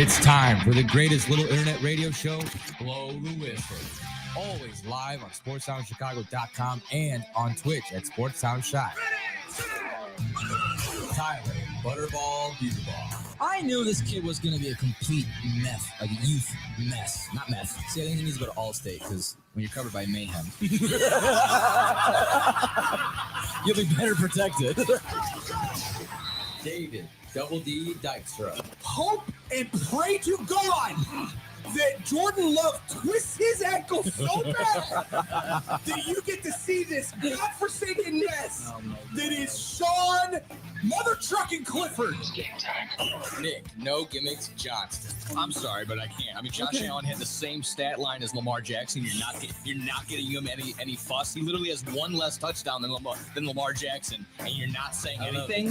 It's time for the greatest little internet radio show, Blow the Whistle. Always live on SportsSoundChicago.com and on Twitch at SportsSoundShy. Tyler Butterball Beaterball. I knew this kid was going to be a complete mess, like a youth mess, not meth. See, I think he needs to go to Allstate because when you're covered by mayhem, you'll be better protected. David Double D Dykstra. Hope and pray to God that Jordan Love twists his ankle so bad that you get to see this godforsaken mess that is Sean Mother Trucking Clifford. Nick, no gimmicks, Johnston. I'm sorry, but I can't. I mean, Josh Allen had the same stat line as Lamar Jackson. You're not getting him any fuss. He literally has one less touchdown than Lamar Jackson, and you're not saying anything.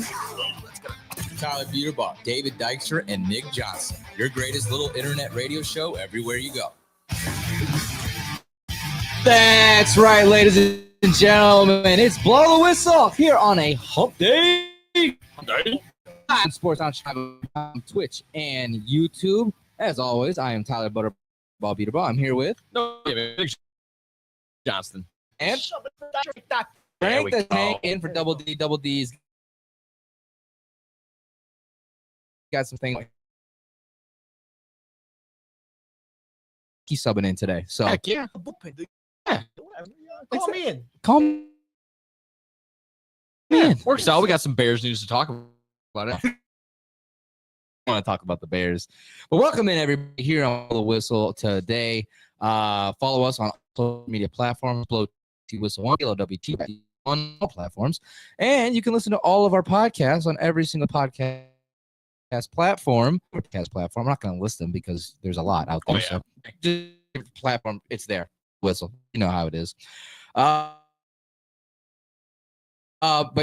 Let's go. Tyler Beaterball, David Dykstra, and Nick Johnson. Your greatest little internet radio show everywhere you go. That's right, ladies and gentlemen. It's Blow the Whistle here on a hump day. On Sports on Chicago, Twitch, and YouTube. As always, I am Tyler Butterball Beaterball. I'm here with Johnston. And Frank the Tank in for Double D. Double D's got some things. He's subbing in today. So Heck yeah. Call me in. Call me in. Works out. We got some Bears news to talk about. I want to talk about the Bears. But welcome in, everybody, here on the Whistle today. Follow us on social media platforms, Blow T Whistle 1, LWT on all platforms. And you can listen to all of our podcasts on every single podcast platform. I'm not going to list them because there's a lot out there. So just platform, it's there. Whistle. You know how it is. But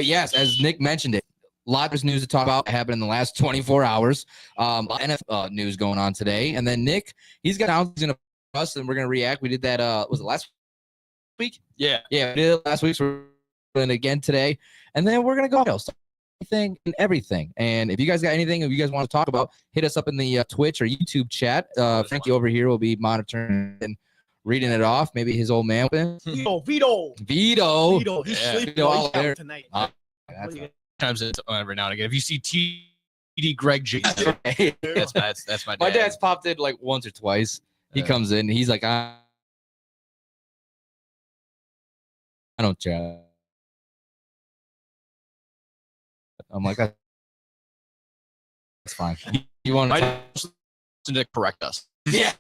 yes, as Nick mentioned it, a lot of news to talk about happened in the last 24 hours. NFL news going on today. And then Nick, he's got out in us and we're going to react. We did that, was it last week? Yeah. Yeah, we did it last week. So we're doing it again today. And then we're going to go anything and everything. And if you guys got anything, if you guys want to talk about, hit us up in the Twitch or YouTube chat. Frankie over here will be monitoring and reading it off. Maybe his old man. Vito. He's sleeping out tonight. Times it's every now and again. If you see TD Greg J, that's my dad. My dad's popped in like once or twice. He comes in. He's like, I don't care. I'm like, that's fine. You want to correct us? Yeah.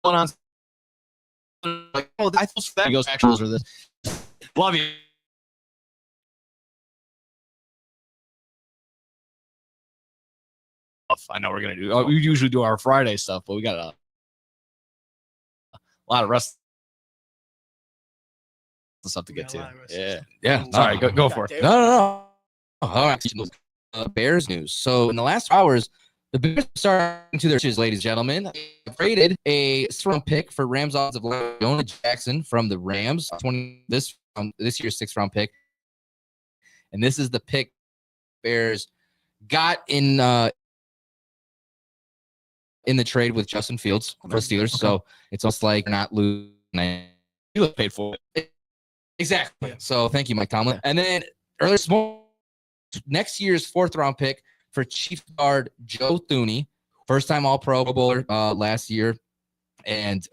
On. Like, oh, I thought that goes actuals or this. Love you. I know we're gonna do. We usually do our Friday stuff, but we got a lot of rest stuff to get to. Yeah. All right, go for it. No. All right. Bears news. So in the last hours, the Bears are starting to their issues, ladies and gentlemen. They traded a sixth-round pick for Rams offensive lineman Jonah Jackson from the Rams. This year's sixth-round pick, and this is the pick Bears got in the trade with Justin Fields for the Steelers. So it's almost like not losing. You paid for it. Exactly. So thank you, Mike Tomlin. And then next year's fourth-round pick for Chief guard Joe Thuney, first-time All-Pro Bowler last year. And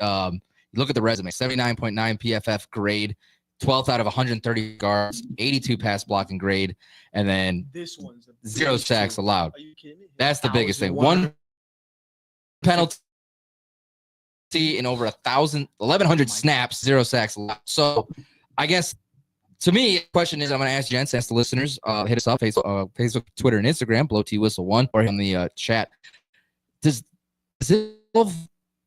look at the resume, 79.9 PFF grade, 12th out of 130 guards, 82 pass blocking grade, and then this one's 0 sacks allowed. Are you kidding me? That's the biggest thing. One penalty in over 1,100 snaps, 0 sacks allowed. So I guess to me, the question is, I'm going to ask Jens, ask the listeners, hit us up, Facebook, Twitter, and Instagram, Blow T Whistle 1, or in the chat. Does it solve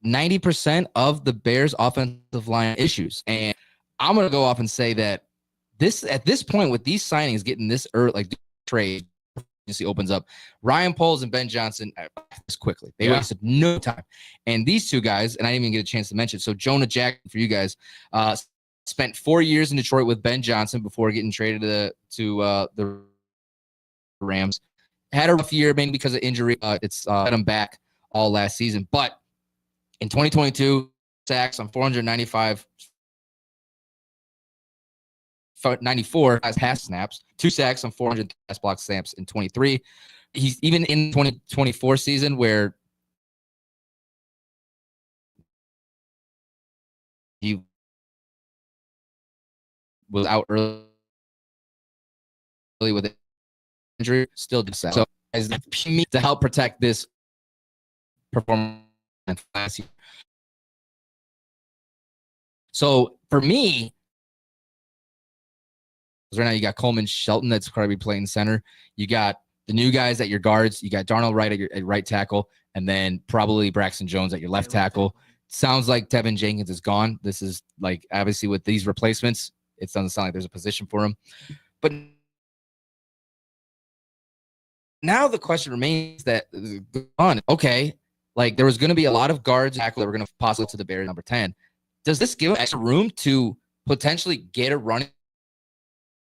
90% of the Bears' offensive line issues? And I'm going to go off and say that at this point, with these signings getting this early, like trade opens up, Ryan Poles and Ben Johnson this quickly. They wasted no time. And these two guys, and I didn't even get a chance to mention, so Jonah Jackson for you guys, spent 4 years in Detroit with Ben Johnson before getting traded to the Rams. Had a rough year, mainly because of injury. It's set him back all last season. But in 2022, sacks on 94 as pass snaps, 2 sacks on 400 pass block snaps in 23. He's even in 2024 season where he was out early with injury, still did so. As to help protect this performance last year. So for me, right now you got Coleman Shelton that's probably playing center. You got the new guys at your guards. You got Darnell Wright at right tackle, and then probably Braxton Jones at your left tackle. Sounds like Tevin Jenkins is gone. This is like obviously with these replacements, it doesn't sound like there's a position for him. But now the question remains that okay, like there was going to be a lot of guards tackle that were going to possibly to the Bears number 10. Does this give him extra room to potentially get a running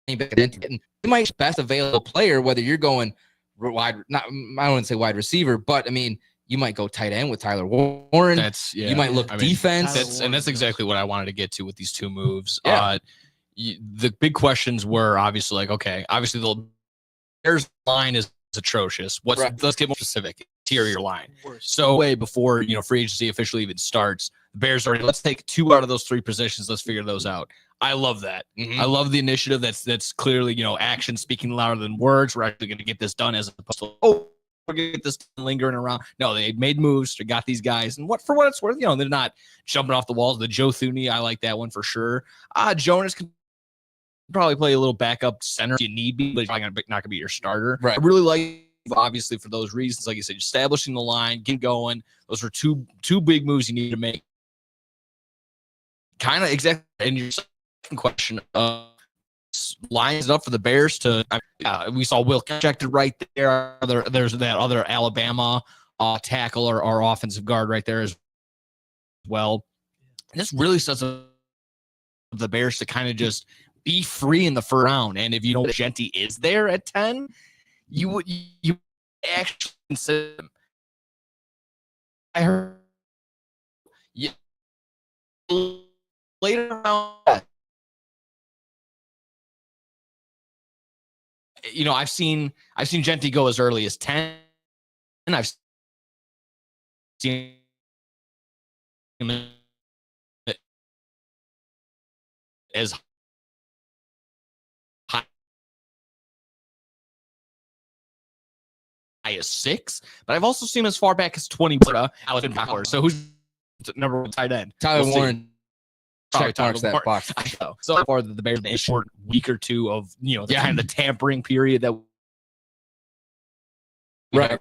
back? You might best available player, whether you're going wide, not I don't want to say wide receiver, but I mean you might go tight end with Tyler Warren. You might look defense. That's exactly what I wanted to get to with these two moves. Yeah. The big questions were obviously like, okay, obviously the Bears line is atrocious. Let's get more specific. Interior line. So way before free agency officially even starts, the Bears already let's take 2 out of those 3 positions. Let's figure those out. I love that. I love the initiative. That's clearly action speaking louder than words. We're actually going to get this done as opposed to we're going to get this lingering around. No, they made moves. They got these guys, and for what it's worth, they're not jumping off the walls. The Joe Thuney, I like that one for sure. Jonas can probably play a little backup center if you need be, but he's probably not going to be your starter. Right. I really like, obviously, for those reasons, like you said, establishing the line, get going. Those are two big moves you need to make. Kind of exactly. And your second question lines up for the Bears to. We saw Will projected right there. There's that other Alabama tackle or offensive guard right there as well. And this really sets up the Bears to kind of just be free in the first round. And if you know Genty is there at 10, you actually consider him. I heard later on, I've seen Genty go as early as 10, and I've seen him as high as 6, but I've also seen him as far back as 20. Alvin Bauer. So who's number 1 tight end? Tyler Warren. Check marks that box. So far, the Bears a short week or 2 of kind of the tampering period that right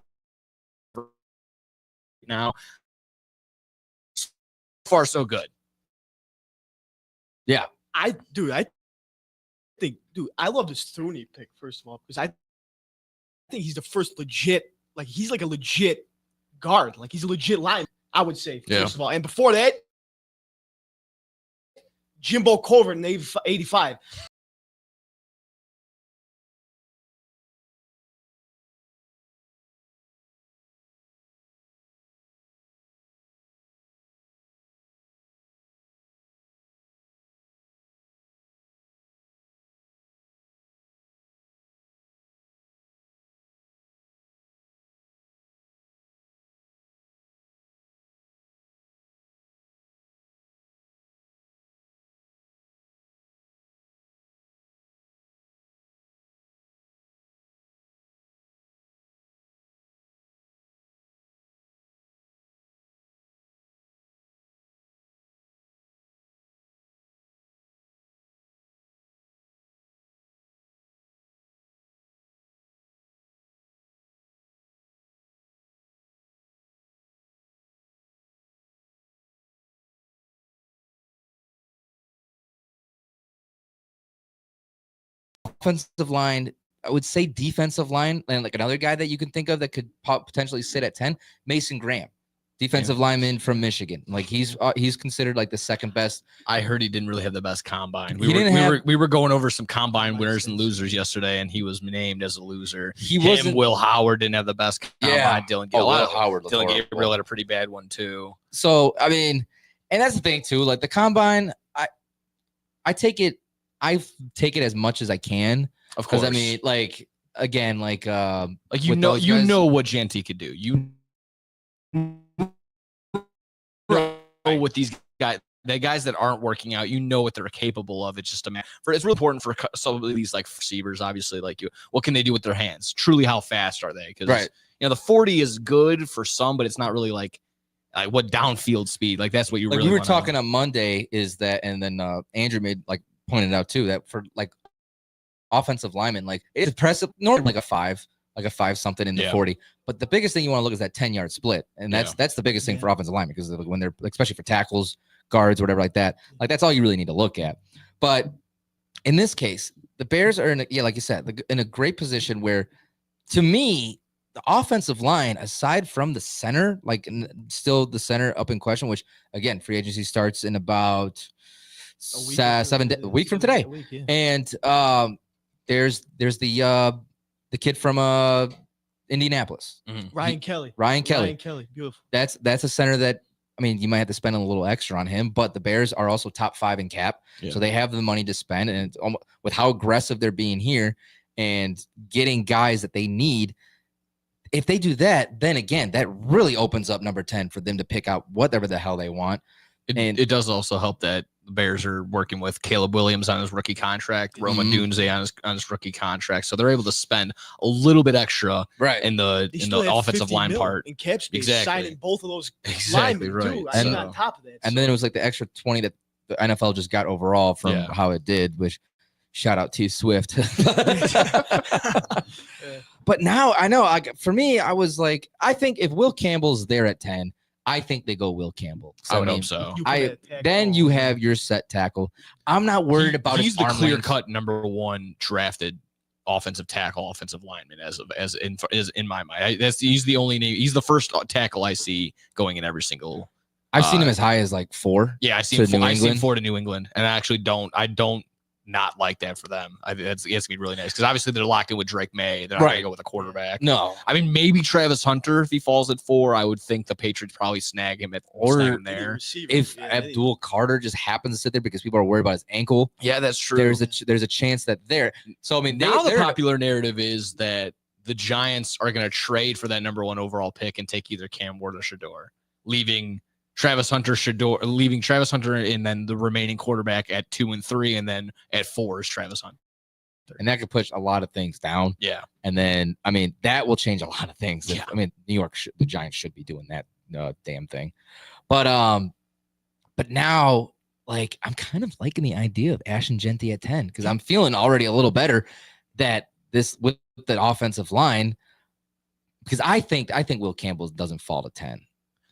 now. So far, so good. Yeah, I think I love this Thuney pick first of all because I think he's the first legit, like he's like a legit guard, like he's a legit line. I would say first of all, and before that. Jimbo Culver in 85. offensive line, I would say defensive line, and like another guy that you can think of that could potentially sit at 10, Mason Graham. defensive lineman from Michigan. Like he's considered like the second best. I heard he didn't really have the best combine. We were going over some combine winners and losers yesterday, and he was named as a loser. Will Howard didn't have the best combine. Yeah. Dylan Gabriel had a pretty bad one too. So I mean, and that's the thing too. Like the combine, I take it as much as I can. Of course. I mean, like again, like you know what Jeanty could do. You know what these guys, the guys that aren't working out, you know what they're capable of. It's just it's really important for some of these like receivers, obviously, like what can they do with their hands? Truly, how fast are they? Because the 40 is good for some, but it's not really like what downfield speed. Like that's what you really. We were talking on Monday is that, and then Andrew pointed out too that for like offensive linemen, like it's impressive. Normally like a 5 something in the 40. But the biggest thing you want to look is that 10-yard split. And that's the biggest thing for offensive linemen, because when they're, especially for tackles, guards, whatever like that, like that's all you really need to look at. But in this case, the Bears are like you said, in a great position where, to me, the offensive line, aside from the center, like still the center up in question, which again, free agency starts in about a week from today. And there's the kid from Indianapolis, Ryan Kelly. Beautiful. That's a center that, I mean, you might have to spend a little extra on him, but the Bears are also top 5 in cap, so they have the money to spend. And it's with how aggressive they're being here and getting guys that they need, if they do that, then again, that really opens up number 10 for them to pick out whatever the hell they want. It does also help that the Bears are working with Caleb Williams on his rookie contract, Roma Dunze on his rookie contract, so they're able to spend a little bit extra in the offensive line part. In cap space, signing both of those linemen, right? And on top of that, and then it was like the extra 20 that the NFL just got overall from how it did, which shout out to Swift. But now I know, for me, I was like, I think if Will Campbell's there at 10, I think they go Will Campbell. So, I would hope so. Then you have your set tackle. I'm not worried about he's the clear-cut number 1 drafted offensive tackle, offensive lineman as in my mind. He's the only name. He's the first tackle I see going in every single. I've seen him as high as like 4. Yeah, I've seen 4 to New England, and I actually don't not like that for them. I think it's gonna be really nice because obviously they're locked in with Drake May. They're not gonna go with a quarterback. No, I mean maybe Travis Hunter if he falls at 4. I would think the Patriots probably snag him there. If Abdul Carter just happens to sit there because people are worried about his ankle. Yeah, that's true. There's a chance that there. So I mean, now the popular narrative is that the Giants are gonna trade for that number 1 overall pick and take either Cam Ward or Shedeur, leaving Travis Hunter and then the remaining quarterback at 2 and 3, and then at 4 is Travis Hunter. And that could push a lot of things down. Yeah. And then, I mean, that will change a lot of things. Yeah. I mean, the Giants should be doing that damn thing. But now, like, I'm kind of liking the idea of Ashton Jeanty at 10 because I'm feeling already a little better that this with the offensive line, because I think Will Campbell doesn't fall to 10.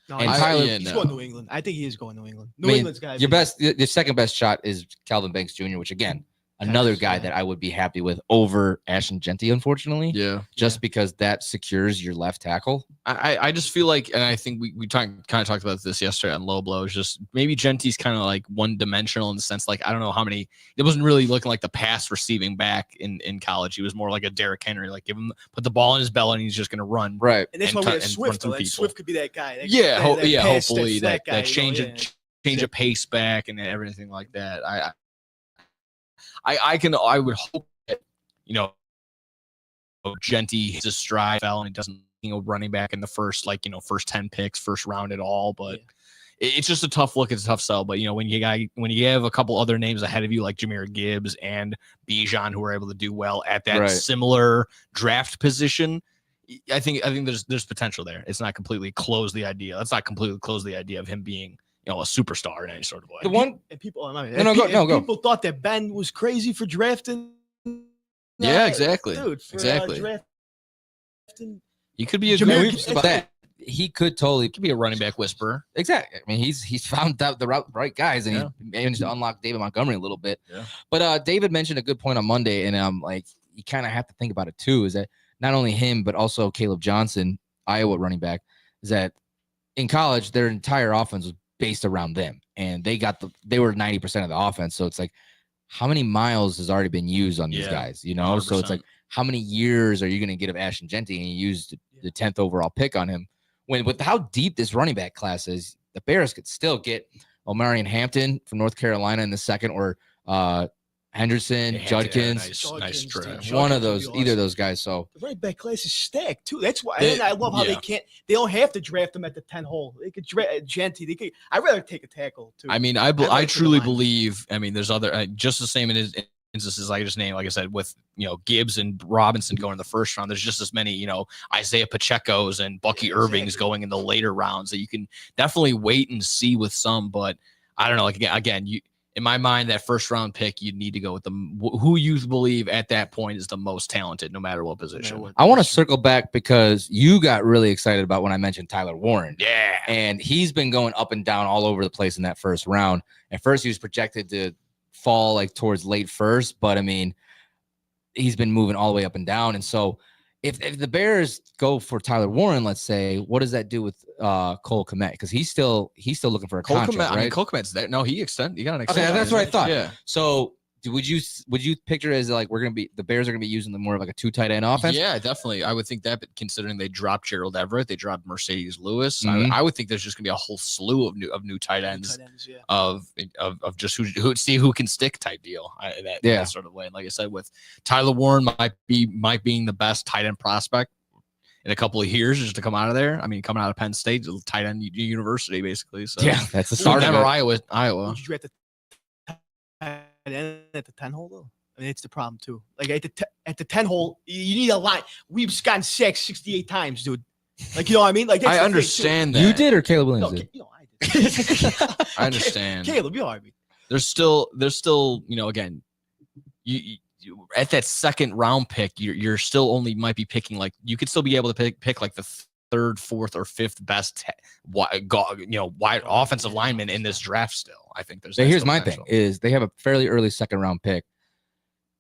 No, and Tyler, he's going to New England. I think he is going to New England. England's guys. Your second best shot is Calvin Banks Jr., which again, another guy that I would be happy with over Ashton Jeanty, unfortunately. Yeah. Just because that secures your left tackle. I just feel like, and I think we kind of talked about this yesterday on Low Blow, is just maybe Genty's kind of like one-dimensional in the sense, like, I don't know how many, it wasn't really looking like the pass receiving back in college. He was more like a Derrick Henry, like put the ball in his belly and he's just going to run. Right. And that's why we have Swift. Swift could be that guy. Hopefully that change of pace back and everything like that. I would hope that, Jeanty hits a stride and he doesn't, running back in the first 10 picks, first round at all. But it's just a tough look. It's a tough sell. But, when you have a couple other names ahead of you, like Jahmyr Gibbs and Bijan, who are able to do well at that similar draft position, I think there's potential there. It's not completely close the idea. Let's not completely close the idea of him being, a superstar in any sort of way. People thought that Ben was crazy for drafting. Yeah, exactly. Dude, exactly. Drafting. He could be he could totally be a running back whisperer. Exactly. I mean, he's found out the right guys, and he managed to unlock David Montgomery a little bit. Yeah. But David mentioned a good point on Monday, and you kind of have to think about it too. Is that not only him, but also Caleb Johnson, Iowa running back, is that in college, their entire offense was based around them, and they were 90% of the offense. So it's like, how many miles has already been used on these guys? You know, 100%. So it's like, how many years are you going to get of Ashton Jeanty, and you used the 10th overall pick on him? When with how deep this running back class is, the Bears could still get Omarion Hampton from North Carolina in the second, or Henderson, Judkins, nice stretch. One of those, either of those guys. So the right back class is stacked too. That's why, and I love how they don't have to draft them at the 10 hole. They could draft Jeanty. I'd rather take a tackle too. I mean, I truly believe. I mean, there's other just the same instances I just named. Like I said, with Gibbs and Robinson going in the first round, there's just as many Isaiah Pacheco's and Bucky Irving's going in the later rounds that you can definitely wait and see with some. But I don't know. Like again, in my mind, that first round pick, you need to go with who you believe at that point is the most talented, no matter what position. I want to circle back because you got really excited about when I mentioned Tyler Warren. Yeah. And he's been going up and down all over the place in that first round. At first, he was projected to fall like towards late first, but I mean, he's been moving all the way up and down. And so if the Bears go for Tyler Warren, let's say, what does that do with Cole Kmet? Because he's still looking for a contract, right? I mean, Cole Kmet's there. No, he got an extension. Okay, that's what I thought. Yeah. So would you picture it as like the Bears are gonna be using the more of like a 2 tight end offense? Yeah, definitely. I would think that, but considering they dropped Gerald Everett, they dropped Mercedes Lewis. Mhm. I would think there's just gonna be a whole slew of new tight ends, yeah. of just who can stick type deal. That sort of way. And like I said, with Tyler Warren might being the best tight end prospect in a couple of years just to come out of there. I mean, coming out of Penn State, tight end university basically. So yeah, that's the start. Never Iowa. Would you draft at the 10 hole though? I mean, it's the problem too. Like at the 10 hole, you need a line. We've gotten sacked 68 times, dude. Like, you know what I mean? Like, I understand that. You did, or Caleb Williams did? I did. I understand. Caleb, you know what I mean? There's still again, you at that second round pick, you're still only might be picking, like, you could still be able to pick like the third, fourth, or fifth best wide offensive lineman in this draft still. I think there's here's my thing is they have a fairly early second round pick.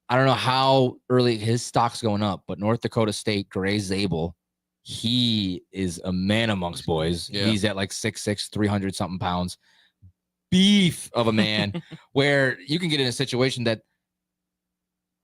I don't know how early his stock's going up, but North Dakota State, Gray Zabel, he is a man amongst boys. Yeah. He's at like 6'6", 300 something pounds, beef of a man, where you can get in a situation that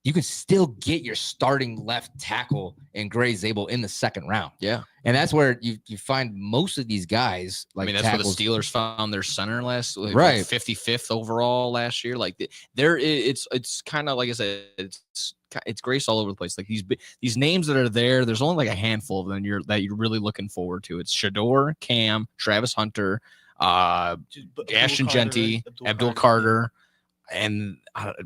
you can still get your starting left tackle in Gray Zabel in the second round. Yeah. And that's where you find most of these guys. Like, I mean, that's tackles. where the Steelers found their center last, right, 55th overall last year. Like, it's kind of like I said, it's Grace all over the place. Like these names that are there, there's only like a handful of them that you're really looking forward to. It's Shador, Cam, Travis Hunter, Ashton Jeanty, Abdul Carter, and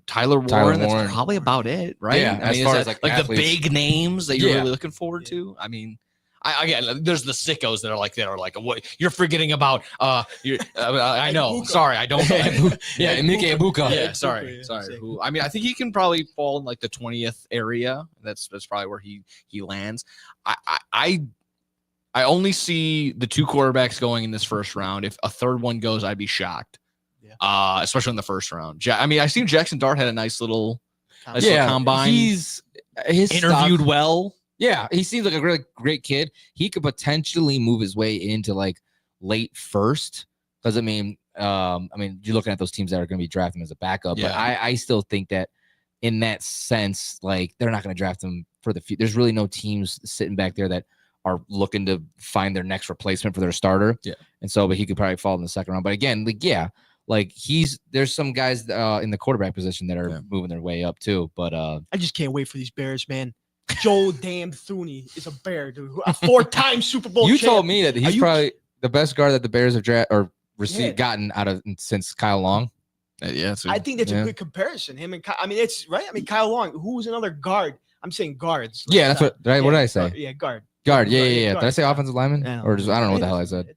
Tyler Warren. That's probably about it, right? Yeah, I mean, as far as like the big names that you're really looking forward to. I mean, again, there's the sickos that are like, what you're forgetting about? I know. Sorry, I don't. Yeah, Emeka Egbuka. Yeah, sorry. Who? I mean, I think he can probably fall in like the 20th area. That's probably where he lands. I only see the 2 quarterbacks going in this first round. If a third one goes, I'd be shocked. Yeah. Especially in the first round. I mean, I seen Jackson Dart had a nice little combine. His interviewed well. Yeah, he seems like a really great kid. He could potentially move his way into like late first, because I mean, you're looking at those teams that are going to be drafting him as a backup. Yeah. But I still think that in that sense, like, they're not going to draft him for the future. There's really no teams sitting back there that are looking to find their next replacement for their starter. Yeah, and so, but he could probably fall in the second round. But again, there's some guys in the quarterback position that are moving their way up too. But I just can't wait for these Bears, man. Joe damn Thuney is a Bear, dude. A 4-time Super Bowl champ. Told me that he's probably the best guard that the Bears have gotten out of since Kyle Long. Yeah, I think that's a good comparison. Him and Kyle. I mean, it's right. I mean, Kyle Long, who was another guard? I'm saying guards. Like that's what. Right? What did I say? Guard. Guard. Yeah. Did I say offensive lineman? I don't know what the hell I said.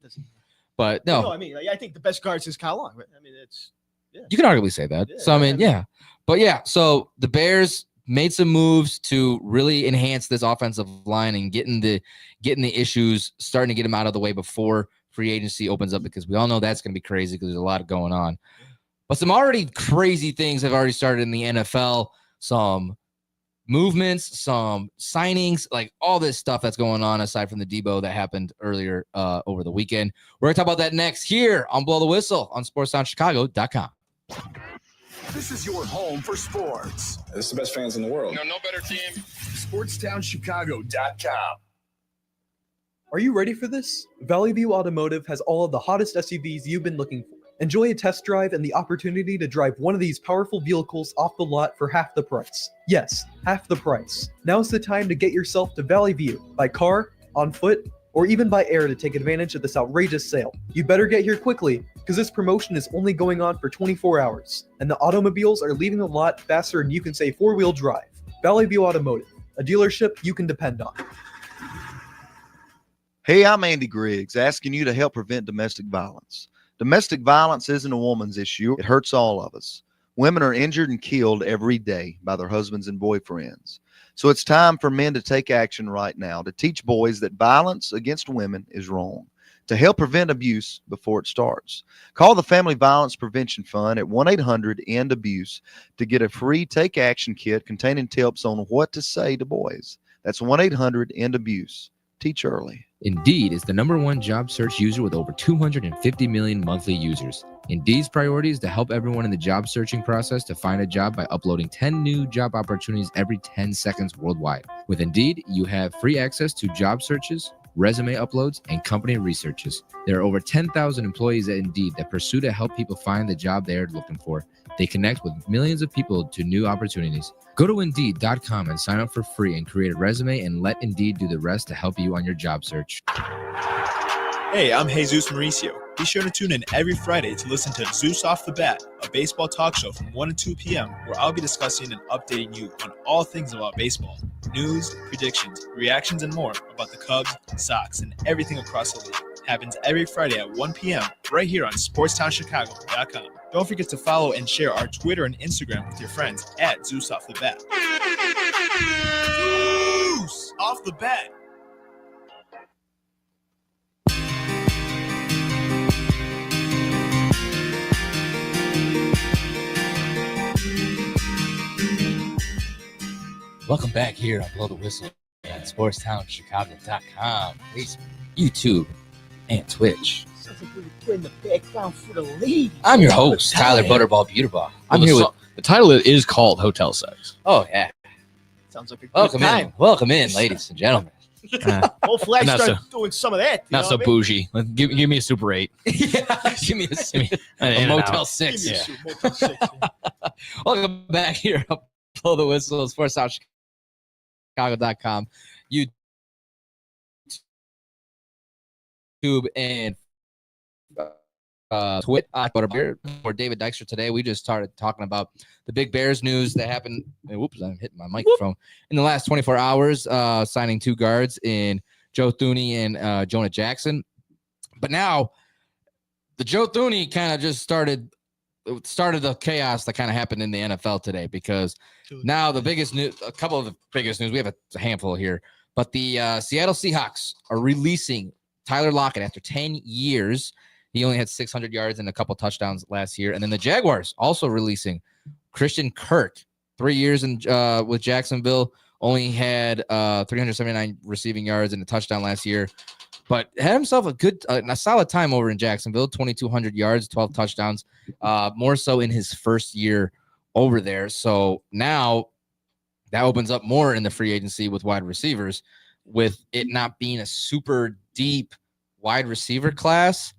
But no. I mean, I think the best guard is Kyle Long. Right? I mean, you can arguably say that. So I mean, but so the Bears made some moves to really enhance this offensive line and getting the issues, starting to get them out of the way before free agency opens up, because we all know that's going to be crazy because there's a lot going on. But some already crazy things have already started in the NFL. Some movements, some signings, like all this stuff that's going on aside from the Debo that happened earlier over the weekend. We're going to talk about that next here on Blow the Whistle on SportsTownChicago.com. This is your home for sports. This is the best fans in the world. No better team. SportsTownChicago.com. Are you ready for this? Valley View Automotive has all of the hottest SUVs you've been looking for. Enjoy a test drive and the opportunity to drive one of these powerful vehicles off the lot for half the price. Yes, half the price. Now's the time to get yourself to Valley View by car, on foot, or even by air to take advantage of this outrageous sale. You better get here quickly, because this promotion is only going on for 24 hours, and the automobiles are leaving the lot faster than you can say four-wheel drive. Valley View Automotive, a dealership you can depend on. Hey, I'm Andy Griggs, asking you to help prevent domestic violence. Domestic violence isn't a woman's issue. It hurts all of us. Women are injured and killed every day by their husbands and boyfriends. So it's time for men to take action right now to teach boys that violence against women is wrong, to help prevent abuse before it starts. Call the Family Violence Prevention Fund at 1-800-END-ABUSE to get a free Take Action kit containing tips on what to say to boys. That's 1-800-END-ABUSE. Teach early. Indeed is the #1 job search user with over 250 million monthly users. Indeed's priority is to help everyone in the job searching process to find a job by uploading 10 new job opportunities every 10 seconds worldwide. With Indeed, you have free access to job searches, resume uploads, and company researches. There are over 10,000 employees at Indeed that pursue to help people find the job they are looking for. They connect with millions of people to new opportunities. Go to Indeed.com and sign up for free and create a resume and let Indeed do the rest to help you on your job search. Hey, I'm Jesus Mauricio. Be sure to tune in every Friday to listen to Zeus Off the Bat, a baseball talk show from 1 to 2 p.m., where I'll be discussing and updating you on all things about baseball, news, predictions, reactions, and more about the Cubs, Sox, and everything across the league. Happens every Friday at 1 p.m. right here on SportsTownChicago.com. Don't forget to follow and share our Twitter and Instagram with your friends at Zeus Off the Bat. Zeus Off the Bat. Welcome back here on Blow the Whistle at SportsTownChicago.com, Facebook, YouTube, and Twitch. I'm your host, Tyler Butterball Beautiful. I'm here with the title is called Hotel Sex. Oh yeah. Sounds like a good Welcome time. in. Welcome in, ladies and gentlemen. Hopefully I Not start doing some of that. Not so bougie. Give me a Super 8. Yeah, give me a Motel 6. Give me Yeah. a suit, Motel 6, yeah. Welcome back here on Blow the Whistle, SportsTownChicago.com, YouTube, and Twit Butterbeer for David Dykstra today. We just started talking about the big Bears news that happened. Whoops, I'm hitting my microphone. In the last 24 hours, signing 2 guards in Joe Thuney and Jonah Jackson. But now the Joe Thuney kind of just started the chaos that kind of happened in the NFL today, because now the biggest news, a couple of the biggest news, we have a handful here, but the Seattle Seahawks are releasing Tyler Lockett after 10 years. He only had 600 yards and a couple touchdowns last year. And then the Jaguars also releasing Christian Kirk, 3 years with Jacksonville, only had 379 receiving yards and a touchdown last year, but had himself a solid time over in Jacksonville, 2,200 yards, 12 touchdowns, more so in his first year over there. So now that opens up more in the free agency with wide receivers, with it not being a super deep wide receiver class.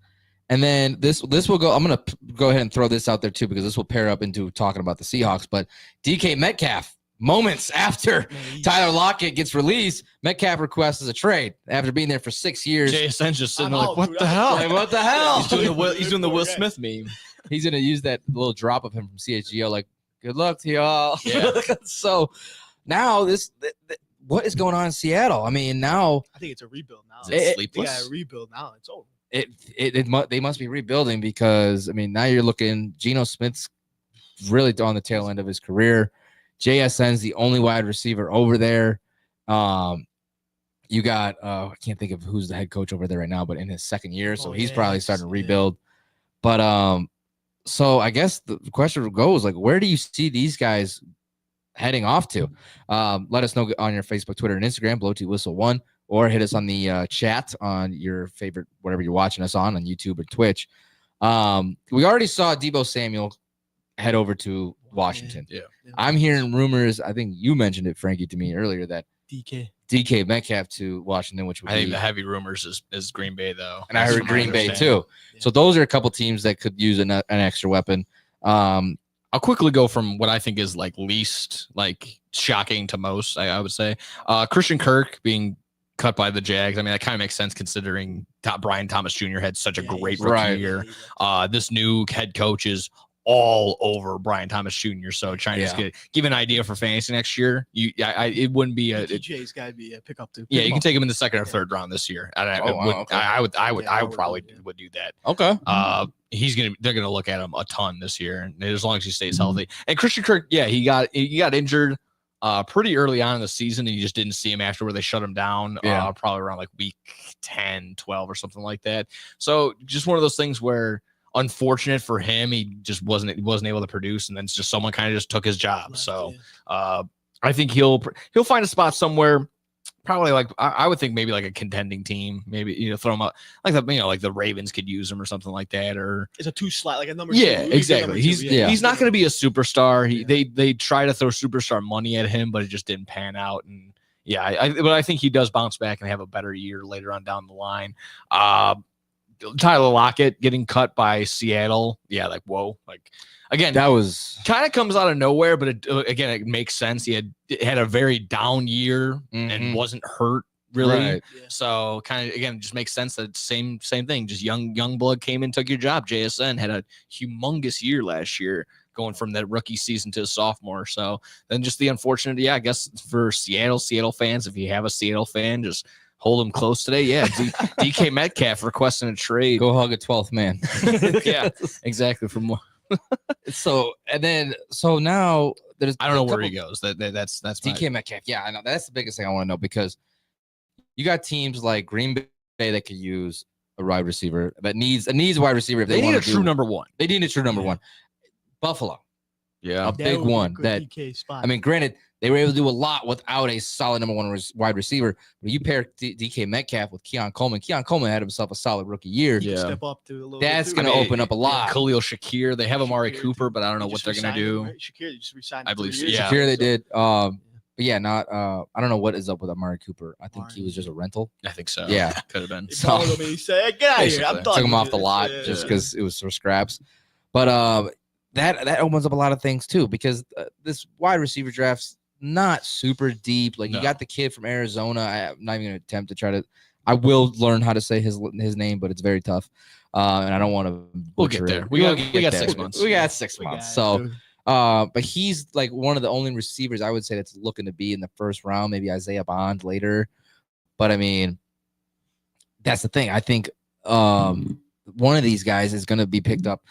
And then this will go. I'm going to go ahead and throw this out there too, because this will pair up into talking about the Seahawks. But DK Metcalf, moments after Tyler Lockett gets released, Metcalf requests a trade after being there for 6 years. JSN's just sitting I'm there like, out, what dude. the hell? Like, what the hell? He's doing the Will Smith meme. He's going to use that little drop of him from CHGO, like, good luck to y'all. Yeah. So now what is going on in Seattle? I mean, now I think it's a rebuild now. Is it- it They sleepless? got a rebuild now. It's over. they must be rebuilding, because I mean, now you're looking, Geno Smith's really on the tail end of his career. JSN's the only wide receiver over there. You got I can't think of who's the head coach over there right now, but in his second year, so he's probably starting to rebuild. But so I guess the question goes, like, where do you see these guys heading off to. Let us know on your Facebook, Twitter, and Instagram, Blow T Whistle 1, or hit us on the chat on your favorite, whatever you're watching us on YouTube or Twitch. We already saw Deebo Samuel head over to Washington. Yeah. I'm hearing rumors. I think you mentioned it, Frankie, to me earlier that DK Metcalf to Washington, which would I think be, the heavy rumors is Green Bay, though. and I heard Green Bay too. So those are a couple teams that could use an extra weapon. I'll quickly go from what I think is like least like shocking to most. I would say Christian Kirk being cut by the Jags. I mean, that kind of makes sense considering Brian Thomas Jr. had such a great rookie year. This new head coach is all over Brian Thomas Jr. So trying to just give an idea for fantasy next year. It wouldn't be a TJ's got to be a pickup too. Yeah, you can take him in the second or third round this year. And I would probably do that. Okay. They're gonna look at him a ton this year, and as long as he stays healthy. And Christian Kirk, he got injured pretty early on in the season, and you just didn't see him after where they shut him down. Probably around like week 10, 12 or something like that. So just one of those things where, unfortunate for him, he just wasn't able to produce, and then it's just someone kind of just took his job. So I think he'll find a spot somewhere. Probably like I would think maybe like a contending team, maybe throw him up like the Ravens could use him or something like that, or it's a 2 slot like a number. Yeah, 2. exactly. He's not going to be a superstar. They try to throw superstar money at him, but it just didn't pan out. And but I think he does bounce back and have a better year later on down the line. Tyler Lockett getting cut by Seattle. Yeah, like whoa, like. Again, that was kind of comes out of nowhere, but it makes sense. He had a very down year and wasn't hurt really. Right. So kind of again, just makes sense that same thing. Just young blood came and took your job. JSN had a humongous year last year, going from that rookie season to a sophomore. So then just the unfortunate, I guess for Seattle fans, if you have a Seattle fan, just hold them close today. Yeah, DK Metcalf requesting a trade. Go hug a 12th man. Yeah, exactly. So now there's I don't know where he goes. That's DK Metcalf. Yeah, I know that's the biggest thing I want to know, because you got teams like Green Bay that could use a wide receiver that needs a wide receiver if they need want a true number one. They need a true number one. Buffalo, a big one. That DK spot. I mean, granted, they were able to do a lot without a solid number one wide receiver. But you pair DK Metcalf with Keon Coleman. Keon Coleman had himself a solid rookie year. Step up to a little. That's going to open up a lot. Khalil Shakir. They have Amari Cooper, but I don't know what they're going to do. Right? Shakir just resigned. I believe so. Yeah. Shakir they did. But yeah, not. I don't know what is up with Amari Cooper. I think he was just a rental. I think so. Yeah, could have been. So he said, "Get out of here! I'm done." Took him off the lot just because it was for scraps. But that opens up a lot of things too, because this wide receiver draft's not super deep. Like you got the kid from Arizona. I'm not even gonna attempt to try to. I will learn how to say his name, but it's very tough. And I don't want to. We'll get there. We got 6 months. We got 6 months. So, but he's like one of the only receivers I would say that's looking to be in the first round. Maybe Isaiah Bond later. But I mean, that's the thing. I think one of these guys is going to be picked up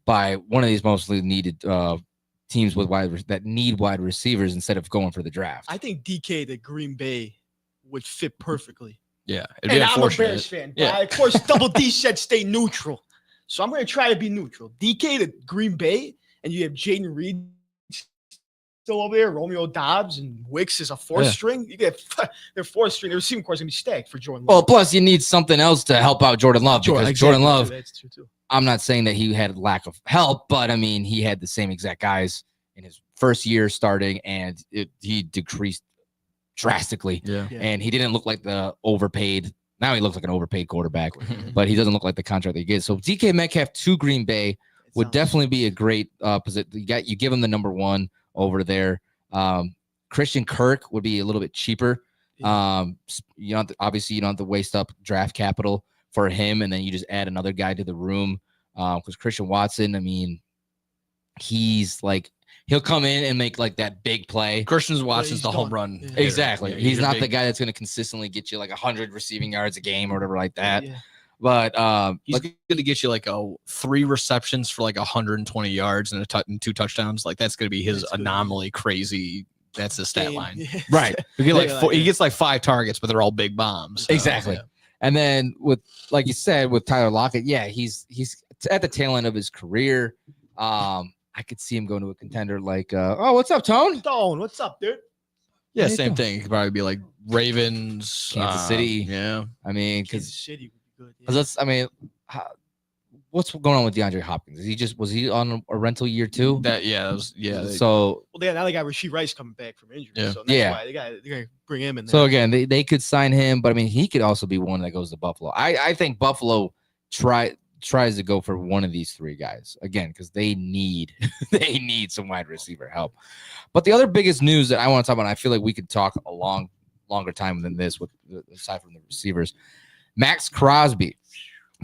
by one of these mostly needed teams with that need wide receivers instead of going for the draft. I think DK to Green Bay would fit perfectly. Yeah, and I'm a Bears fan. Yeah, of course, Double D said stay neutral, so I'm going to try to be neutral. DK to Green Bay, and you have Jaden Reed still over there, Romeo Dobbs, and Wicks is a 4th string. You get their 4th string. Their receiving core is going to be stacked for Jordan Love. Well, plus you need something else to help out Jordan Love, because Jordan Love. That's true too. I'm not saying that he had lack of help, but I mean, he had the same exact guys in his first year starting, and he decreased drastically. And he didn't look like the overpaid. Now he looks like an overpaid quarterback, but he doesn't look like the contract that he gets. So DK Metcalf to Green Bay would definitely be a great position. You give him the number one over there. Christian Kirk would be a little bit cheaper. You don't have to waste up draft capital for him, and then you just add another guy to the room. Because Christian Watson, I mean, he's like, he'll come in and make like that big play. Christian Watson's the home run. Yeah. Exactly. He's not the guy that's going to consistently get you like 100 receiving yards a game or whatever like that. Yeah. But he's going to get you like 3 receptions for like 120 yards and 2 touchdowns. Like that's going to be his anomaly crazy. That's his stat line. Yeah. Right. He gets like 5 targets, but they're all big bombs. So, exactly. Yeah. And then with, like you said, with Tyler Lockett, he's at the tail end of his career. I I could see him going to a contender like, oh, what's up, Tone? Tone, what's up, dude? Yeah, There you same go. thing. It could probably be like Ravens, Kansas City. Yeah. I mean, Kansas because City would be good. let's, I mean, what's going on with DeAndre Hopkins? Was he on a rental year too? That was So Well, now they got Rasheed Rice coming back from injury. Yeah. So that's Yeah. why they got to bring him in there. So again, they could sign him, but I mean, he could also be one that goes to Buffalo. I think Buffalo tries to go for one of these three guys again because they need some wide receiver help. But the other biggest news that I want to talk about, and I feel like we could talk a longer time than this with aside from the receivers. Max Crosby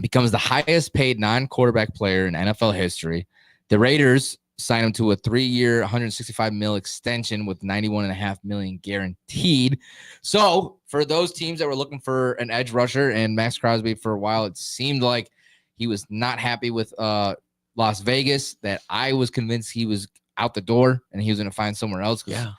becomes the highest paid non-quarterback player in NFL history. The Raiders signed him to a 3-year, $165 million extension with $91.5 million guaranteed. So for those teams that were looking for an edge rusher and Max Crosby for a while, it seemed like he was not happy with Las Vegas, that I was convinced he was out the door and he was going to find somewhere else. Yeah.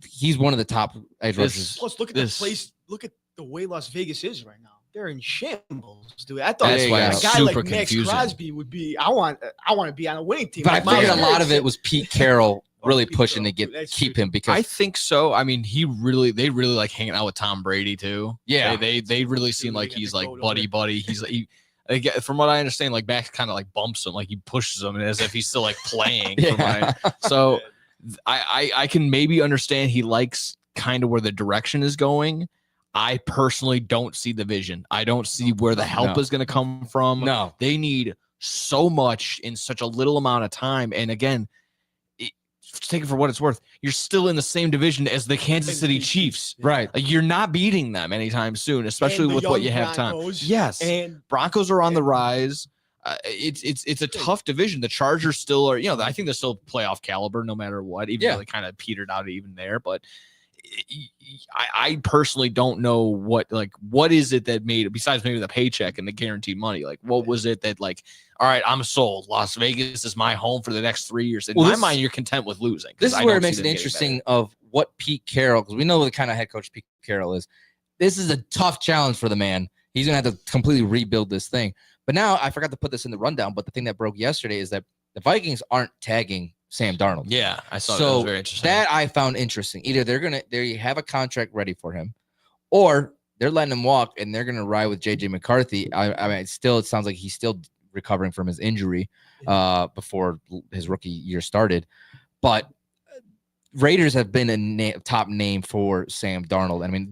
He's one of the top edge rushers. Plus, look at the place. Look at the way Las Vegas is right now. They're in shambles, dude. I thought That's why a it's guy like super Max confusing. Crosby would be. I want to be on a winning team. But I Like Miles figured a lot Garrett of it was Pete Carroll really Pete pushing to Carroll. That's keep true. him because I think so. I mean, they really like hanging out with Tom Brady too. Yeah. They really seem Really like got he's the like goat buddy. From what I understand, like Max kind of like bumps him, like he pushes him as if he's still like playing. So I can maybe understand he likes kind of where the direction is going. I personally don't see the vision. I don't see where the help No. is going to come from. No. They need so much in such a little amount of time. And again, take it for what it's worth. You're still in the same division as the Kansas City Chiefs. Right. Like, you're not beating them anytime soon, especially And the with what young you have time. Broncos. Yes. And Broncos are on the rise. It's a tough division. The Chargers still are, I think they're still playoff caliber no matter what, even though they kind of petered out even there. But I personally don't know what is it that made it, besides maybe the paycheck and the guaranteed money. Like, what was it that, like, all right, I'm sold. Las Vegas is my home for the next 3 years. In my mind, you're content with losing. This is where it makes it interesting of what Pete Carroll, because we know the kind of head coach Pete Carroll is. This is a tough challenge for the man. He's going to have to completely rebuild this thing. But now I forgot to put this in the rundown, but the thing that broke yesterday is that the Vikings aren't tagging Sam Darnold. Yeah, I saw that. So That was very interesting. that I found interesting. Either they have a contract ready for him, or they're letting him walk and they're going to ride with JJ McCarthy. I mean, it sounds like he's still recovering from his injury before his rookie year started. But Raiders have been a top name for Sam Darnold. I mean,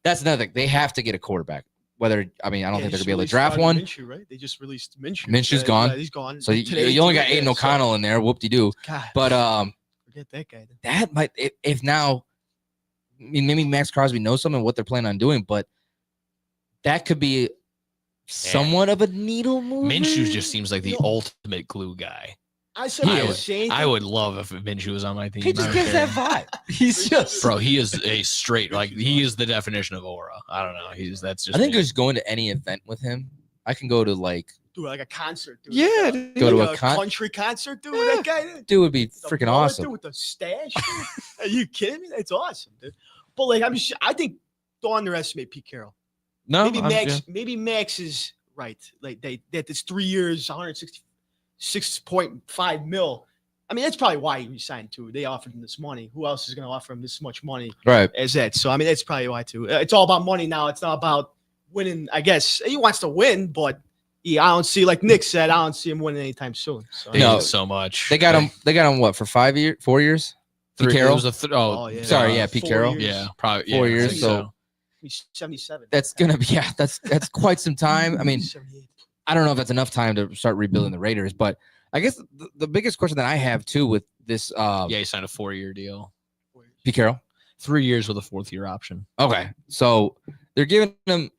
that's another thing. They have to get a quarterback. I don't think they're going to be able to draft one. Minshew, right? They just released Minshew. Minshew's gone. He's gone. So you only got Aiden O'Connell in there. Whoop-de-doo. God, But forget that guy. Then. that might, if now, I mean, maybe Max Crosby knows something what they're planning on doing, but that could be somewhat of a needle move. Minshew just seems like the ultimate glue guy. I said the same. I would love if Minshew was on my team. He just gives that vibe. He's just, bro. He is a straight, like, he is the definition of aura. I don't know. That's just. I think me. just going to any event with him, I can go to do like a concert. Dude. Yeah, Like go to like a country concert, dude. That guy. dude would be The freaking mullet, awesome. Dude, with the stash. Dude. Are you kidding me? That's awesome, dude. But like, I think don't underestimate Pete Carroll. No, Maybe Max is right. Like that this 3 years, 166.5 mil. I mean, that's probably why he resigned too. They offered him this money. Who else is going to offer him this much money Right. as that? So I mean, that's probably why too. It's all about money now. It's not about winning. I guess he wants to win, but I don't see, like Nick said, I don't see him winning anytime soon. So, They No. need so much. They got him. They got him what for 4 years? Pete Carroll. Sorry, yeah, Pete 4 Carroll. years. Yeah, probably 4 I years. think So He's 77. that's gonna be that's quite some time. I mean, 78. I don't know if that's enough time to start rebuilding the Raiders, but I guess the biggest question that I have too with this, he signed a 4-year deal, Pete Carroll. 3 years with a 4th-year option. Okay, so they're giving him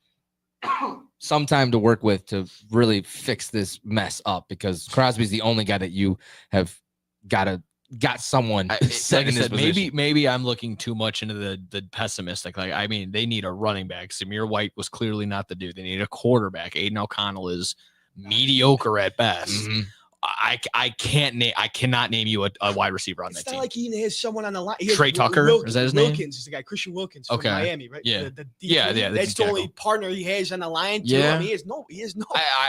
some time to work with to really fix this mess up because Crosby's the only guy that you have got someone set in this position. Maybe I'm looking too much into the pessimistic. Like, I mean, they need a running back. Samir White was clearly not the dude. They need a quarterback. Aiden O'Connell is mediocre at best. Mhm. I cannot name you a wide receiver on It's that not team. like he has someone on the line. He has Trey Tucker? Is that his name? Wilkins is the guy. Christian Wilkins from Okay. Miami, right? Yeah. The Yeah, DB. yeah, the That's the tackle. only partner he has on the line. Too. Yeah. I mean, he has no.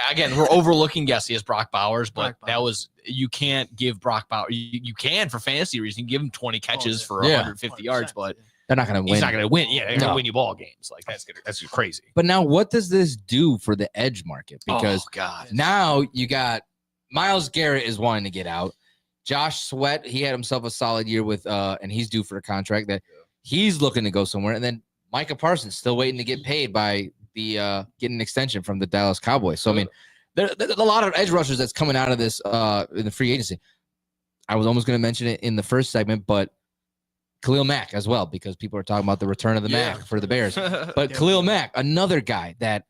Again, we're overlooking. Yes, he has Brock Bowers, but Brock that was you can't give Brock Bowers. You can for fantasy reasons. You can give him 20 catches yeah. for Yeah. 150 yards, but They're not going to win. he's not going to win. Yeah, they're going No. to win you ball games. Like that's crazy. But now, what does this do for the edge market? Because oh, God, now you got Myles Garrett is wanting to get out. Josh Sweat, he had himself a solid year with, and he's due for a contract that he's looking to go somewhere. And then Micah Parsons still waiting to get paid by the getting an extension from the Dallas Cowboys. So I mean, there's a lot of edge rushers that's coming out of this in the free agency. I was almost going to mention it in the first segment, but Khalil Mack as well, because people are talking about the return of the Mack for the Bears. But Khalil Mack, another guy that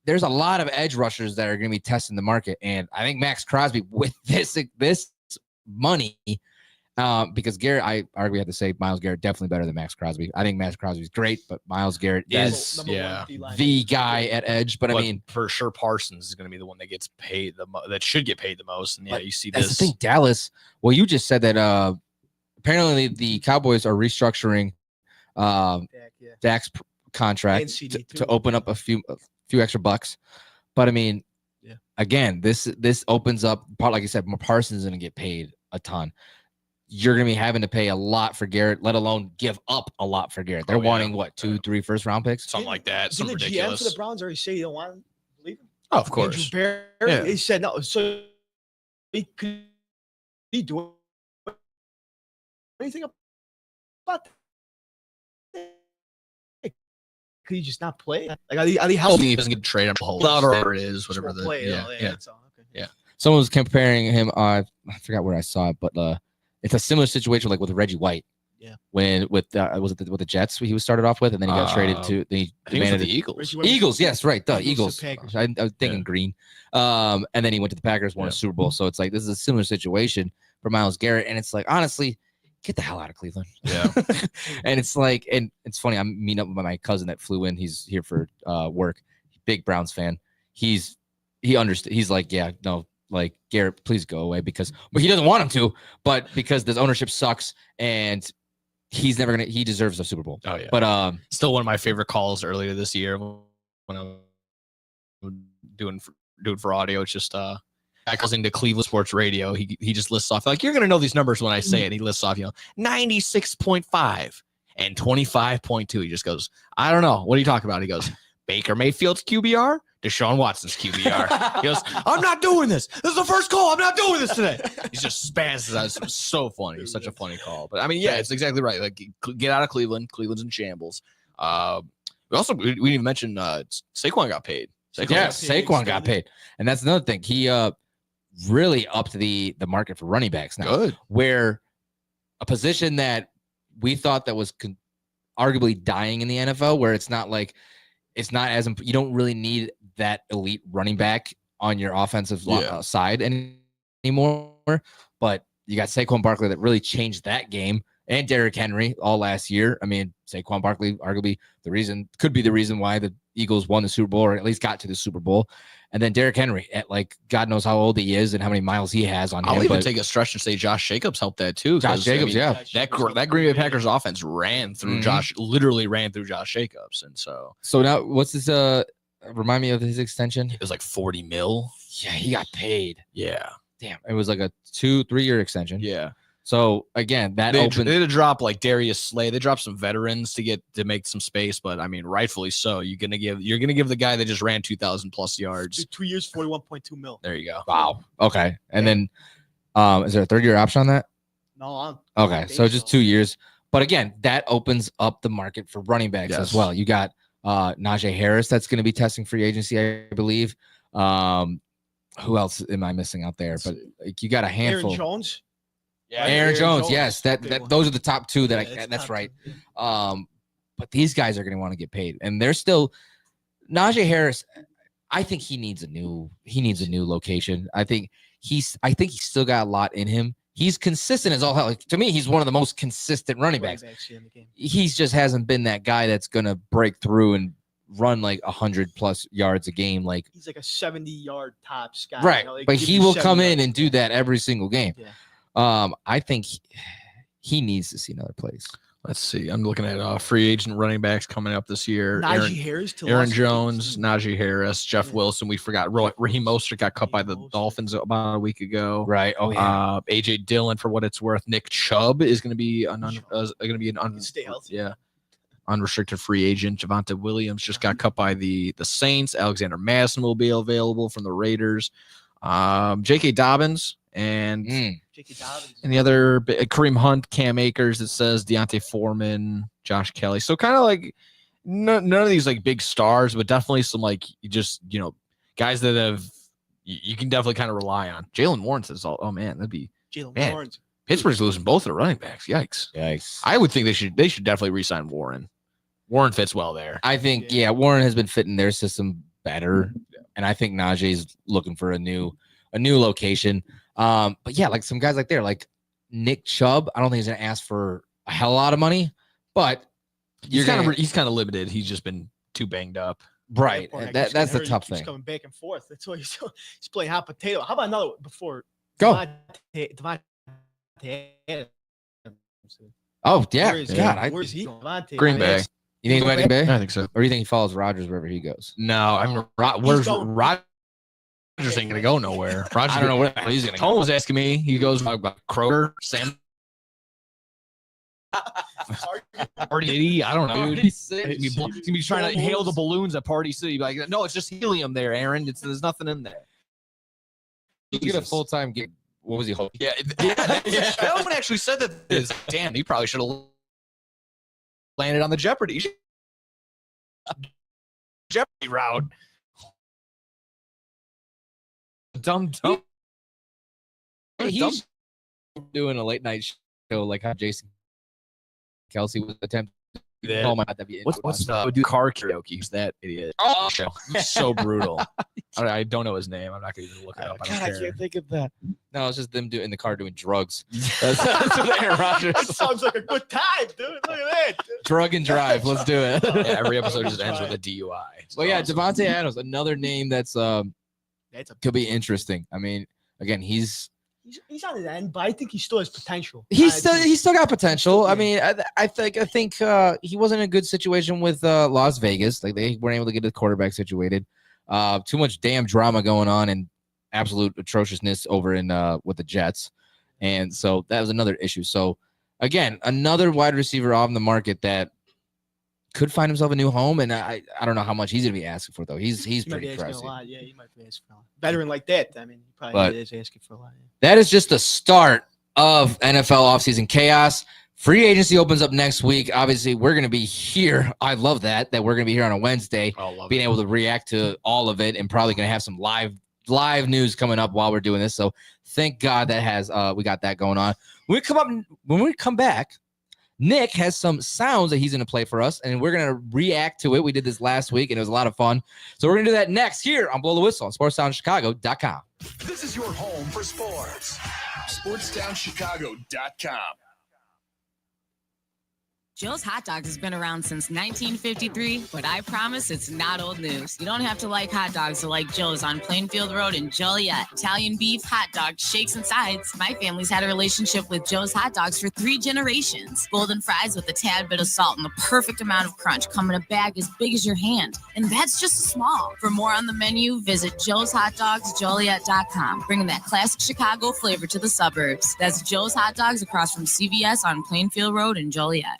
there's a lot of edge rushers that are going to be testing the market. And I think Max Crosby with this money, because Garrett, I argue have to say Myles Garrett definitely better than Max Crosby. I think Max Crosby is great, but Myles Garrett is the guy at edge. But I mean, for sure, Parsons is going to be the one that gets paid that should get paid the most. And yeah, you see that's this. the thing, Dallas. Well, you just said that apparently the Cowboys are restructuring Dak's contract to open up a few extra bucks. But I mean, again, this opens up, like you said, Parsons is going to get paid a ton. You're going to be having to pay a lot for Garrett, let alone give up a lot for Garrett. They're wanting what, 2-3 first round picks, something like that. Some Did the ridiculous. GM for the Browns already say he don't want to leave him? Oh, of course. Andrew Barry, he said no. So could he do anything about that? Could he just not play? Like, are they helping? He doesn't get traded. Whatever it is, whatever the play. yeah. Someone was comparing him. I forgot where I saw it, but it's a similar situation like with Reggie White. Yeah. When with was it with the Jets he was started off with, and then he got traded to the Eagles. Eagles, yes, right. The Eagles. The I was thinking green. And then he went to the Packers, won a Super Bowl. So it's like this is a similar situation for Myles Garrett, and it's like honestly, get the hell out of Cleveland. Yeah. And it's like, and it's funny. I'm meeting up with my cousin that flew in. He's here for work. Big Browns fan. He understood. He's like, yeah, no. Like, Garrett, please go away but he doesn't want him to, but because this ownership sucks and he's never he deserves a Super Bowl. Oh yeah. But still one of my favorite calls earlier this year when I was doing for audio. It's just listening to Cleveland Sports Radio. He just lists off, like, you're gonna know these numbers when I say it. He lists off, 96.5 and 25.2. He just goes, I don't know. What are you talking about? He goes, Baker Mayfield's QBR, Deshaun Watson's QBR. He goes, I'm not doing this. This is the first call. I'm not doing this today. He's just spazzes out. It's so funny. It's such a funny call. But I mean, yeah, it's exactly right. Like, get out of Cleveland. Cleveland's in shambles. We didn't even mention Saquon got paid. Saquon got paid. And that's another thing. He really upped the market for running backs now. Good. Where a position that we thought that was arguably dying in the NFL, where it's not as you don't really need that elite running back on your offensive side anymore. But you got Saquon Barkley that really changed that game, and Derrick Henry all last year. I mean, Saquon Barkley arguably could be the reason why the Eagles won the Super Bowl, or at least got to the Super Bowl. And then Derrick Henry, at like God knows how old he is and how many miles he has on him. I'll even take a stretch and say Josh Jacobs helped that too. Josh Jacobs, that Green Bay Packers offense ran through literally ran through Josh Jacobs, and so now what's this? Remind me of his extension. It was like $40 million. Yeah, he got paid. Yeah, damn, it was like a 2-3 year extension. Yeah. So again, that they opened. They had to drop like Darius Slay. They dropped some veterans to make some space, but I mean, rightfully so. You're gonna give the guy that just ran 2,000 plus yards 2 years, $41.2 million. There you go. Wow. Okay. And then, is there a 3rd year option on that? No. Okay. So just 2 years. But again, that opens up the market for running backs as well. You got Najee Harris that's going to be testing free agency, I believe. Who else am I missing out there? But like, you got a handful. Aaron Jones. Yeah, Aaron Jones. Yes, those are the top two that that's right. But these guys are going to want to get paid, and they're still Najee Harris. I think he needs a new location. I think he's still got a lot in him. He's consistent as all hell. Like, to me, he's one of the most consistent running backs. He just hasn't been that guy that's going to break through and run like 100+ yards a game. Like He's like a 70-yard tops guy. right, you know, like, but give he you will 70 come in yards. and do that every single game. Yeah. I think he needs to see another place. Let's see. I'm looking at free agent running backs coming up this year. Najee Harris to Aaron Las Jones, Vegas. Najee Harris, Jeff Wilson. We forgot. Raheem Mostert got cut by the Dolphins about a week ago. Right. Oh yeah. AJ Dillon, for what it's worth. Nick Chubb is going to be Stay healthy. Yeah, unrestricted free agent. Javonte Williams just got cut by the Saints. Alexander Madison will be available from the Raiders. J.K. Dobbins and J.K. Dobbins. and the other Kareem Hunt, Cam Akers. It says Deontay Foreman, Josh Kelly. So kind of like none of these like big stars, but definitely some like guys that have you can definitely kind of rely on. Jalen Warren says, "Oh man, that'd be Jalen man. Warren. Pittsburgh's losing both their running backs. Yikes! Yikes. I would think they should definitely re-sign Warren. Warren fits well there. I think Warren has been fitting their system better, and I think Najee's looking for a new location. But yeah, like some guys like there, Nick Chubb. I don't think he's gonna ask for a hell of a lot of money, but He's kind of limited. He's just been too banged up. right. Poor guy That's keeps the getting hurt. tough He keeps thing. coming back and forth. That's why he's playing hot potato. How about another one before? Go. Devontae Adams. Oh yeah, Where is God. he? Where's he? Devontae Green Bay. Adams. You think Wedding Bay? I think so. Or you think he follows Rodgers wherever he goes? No, where's going- Rodgers? Ain't gonna go nowhere. Rodgers, I don't know where he's gonna Tone go. was asking me. He goes about Kroger, Sam. Party City. I don't know. He's gonna be trying to hail the balloons at Party City. Like, no, it's just helium there, Aaron. There's nothing in there. You get a full-time gig. What was he hoping? Yeah. That one actually said that. Is damn. He probably should have landed on the Jeopardy route. Dumb. He's doing a late night show like how Jason Kelsey was attempting. Yeah. Oh my God, that'd be What's do car karaoke? He's that idiot. Oh, He's so brutal. I don't know his name. I'm not gonna even look it up. I don't care. think of that. No, it's just them in the car doing drugs. That's what Aaron Rodgers. That sounds like a good time, dude. Look at that. Drug and drive. Let's do it. Yeah, every episode just ends with a DUI. Well, yeah, Devontae Adams, another name that's could be interesting. I mean, again, he's on his end, but I think he still has potential. he's still got potential. I mean, I think he wasn't in a good situation with Las Vegas. Like they weren't able to get the quarterback situated. Too much damn drama going on and absolute atrociousness over in with the Jets, and so that was another issue. So again, another wide receiver on the market that could find himself a new home, and I don't know how much he's gonna be asking for though. He's He might pretty be asking a pricey. lot. Yeah, he might be asking for a lot. Veteran like that, I mean, he But- probably is asking for a lot. Yeah. That is just the start of NFL offseason chaos. Free agency opens up next week. Obviously, we're going to be here. I love that we're going to be here on a Wednesday, being able to react to all of it, and probably going to have some live news coming up while we're doing this. So thank God that has we got that going on. When we come back, Nick has some sounds that he's going to play for us, and we're going to react to it. We did this last week, and it was a lot of fun. So we're going to do that next here on Blow the Whistle on SportsTownChicago.com. This is your home for sports. SportsTownChicago.com. Joe's Hot Dogs has been around since 1953, but I promise it's not old news. You don't have to like hot dogs to like Joe's on Plainfield Road in Joliet. Italian beef, hot dogs, shakes, and sides. My family's had a relationship with Joe's Hot Dogs for 3 generations. Golden fries with a tad bit of salt and the perfect amount of crunch come in a bag as big as your hand. And that's just small. For more on the menu, visit joeshotdogsjoliet.com, bringing that classic Chicago flavor to the suburbs. That's Joe's Hot Dogs across from CVS on Plainfield Road in Joliet.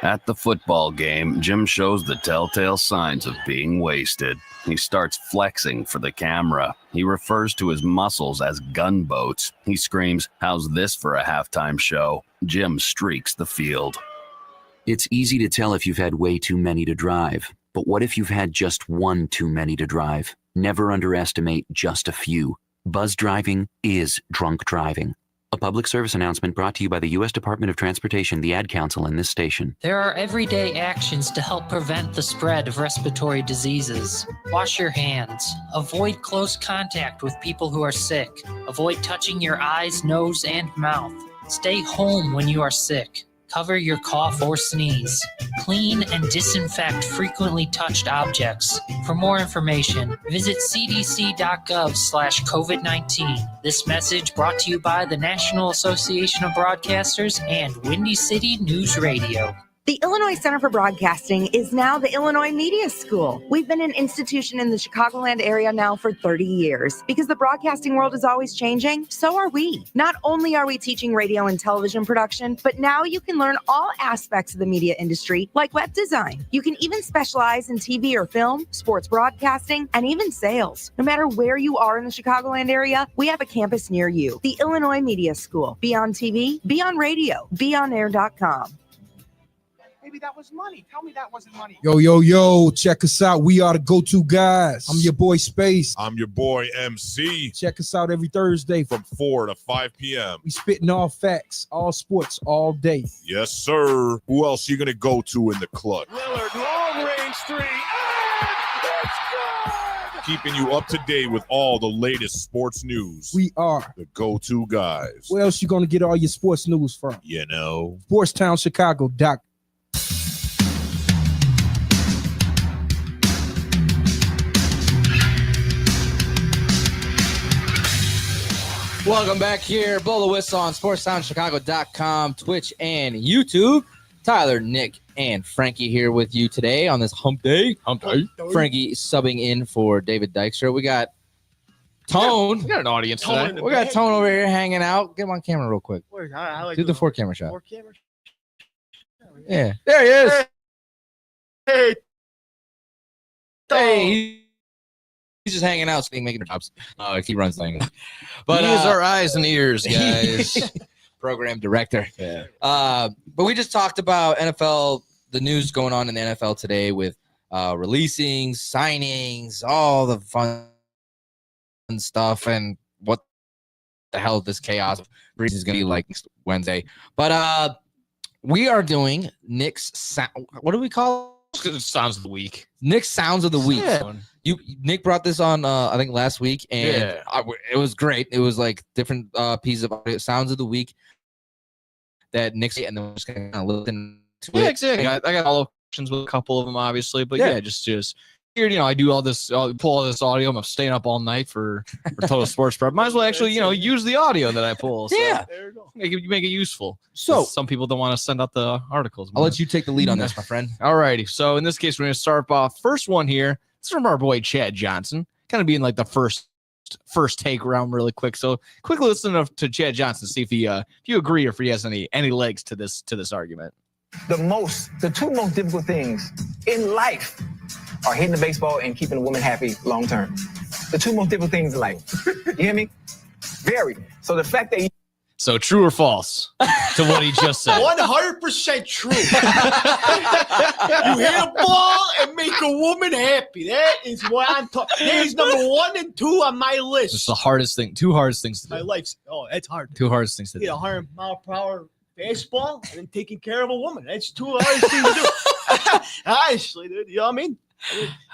At the football game, Jim shows the telltale signs of being wasted. He starts flexing for the camera. He refers to his muscles as gunboats. He screams, "How's this for a halftime show?" Jim streaks the field. It's easy to tell if you've had way too many to drive. But what if you've had just one too many to drive? Never underestimate just a few. Buzz driving is drunk driving. A public service announcement brought to you by the U.S. Department of Transportation, the Ad Council, and this station. There are everyday actions to help prevent the spread of respiratory diseases. Wash your hands. Avoid close contact with people who are sick. Avoid touching your eyes, nose, and mouth. Stay home when you are sick. Cover your cough or sneeze. Clean and disinfect frequently touched objects. For more information, visit cdc.gov/COVID-19. This message brought to you by the National Association of Broadcasters and Windy City News Radio. The Illinois Center for Broadcasting is now the Illinois Media School. We've been an institution in the Chicagoland area now for 30 years. Because the broadcasting world is always changing, so are we. Not only are we teaching radio and television production, but now you can learn all aspects of the media industry, like web design. You can even specialize in TV or film, sports broadcasting, and even sales. No matter where you are in the Chicagoland area, we have a campus near you. The Illinois Media School. Be on TV, be on radio, beonair.com. Maybe that was money. Tell me that wasn't money. Yo, check us out. We are the go-to guys. I'm your boy Space. I'm your boy MC. Check us out every Thursday from 4 to 5 p.m. We spitting all facts, all sports, all day. Yes, sir. Who else you gonna go to in the clutch? Lillard, long range three. Keeping you up to date with all the latest sports news. We are the go-to guys. Where else you gonna get all your sports news from? You know, SportsTownChicago.com. Welcome back here. Blow the whistle on SportsTownChicago.com, Twitch, and YouTube. Tyler, Nick, and Frankie here with you today on this hump day. Frankie subbing in for David Dykstra. We got Tone. We got an audience today. We got Tone over here hanging out. Get him on camera real quick. I like Do the 4-camera shot. 4-camera. Yeah. There he is. Hey. Hey. He's just hanging out, making jobs. He runs things. But he is our eyes and ears, guys. Program director. Yeah. But we just talked about NFL, the news going on in the NFL today with releasing, signings, all the fun stuff, and what the hell this chaos of breeze is going to be like next Wednesday. But we are doing Nick's what do we call it? Sounds of the week. Nick's Sounds of the Week. Yeah. Nick brought this on I think last week, and it was great. It was like different pieces of audio, Sounds of the Week that Nick's, and then we're just gonna kind of listen to it. Exactly. I got all options with a couple of them, obviously, but just here, I do all this, pull all this audio. I'm staying up all night for Total Sports Prep. Might as well actually, use the audio that I pull. So yeah, there you go. Make it useful. So some people don't want to send out the articles. I'll let you take the lead on this, my friend. All righty. So in this case, we're going to start off. First one here. It's from our boy Chad Johnson. Kind of being like the first take round really quick. So quick listen to Chad Johnson. See if you agree or if he has any legs to this argument. The two most difficult things in life are hitting the baseball and keeping a woman happy long term. The two most difficult things in life. You hear me? Very. So the fact that So true or false to what he just said? 100% true. You hit a ball and make a woman happy. That is what I'm talking. That is number 1 and 2 on my list. It's the hardest thing. Two hardest things to do. My life's it's hard. Two hardest things to do. Hit a 100-mile-per-hour baseball and then taking care of a woman. That's two hardest things to do. Honestly, dude, you know what I mean?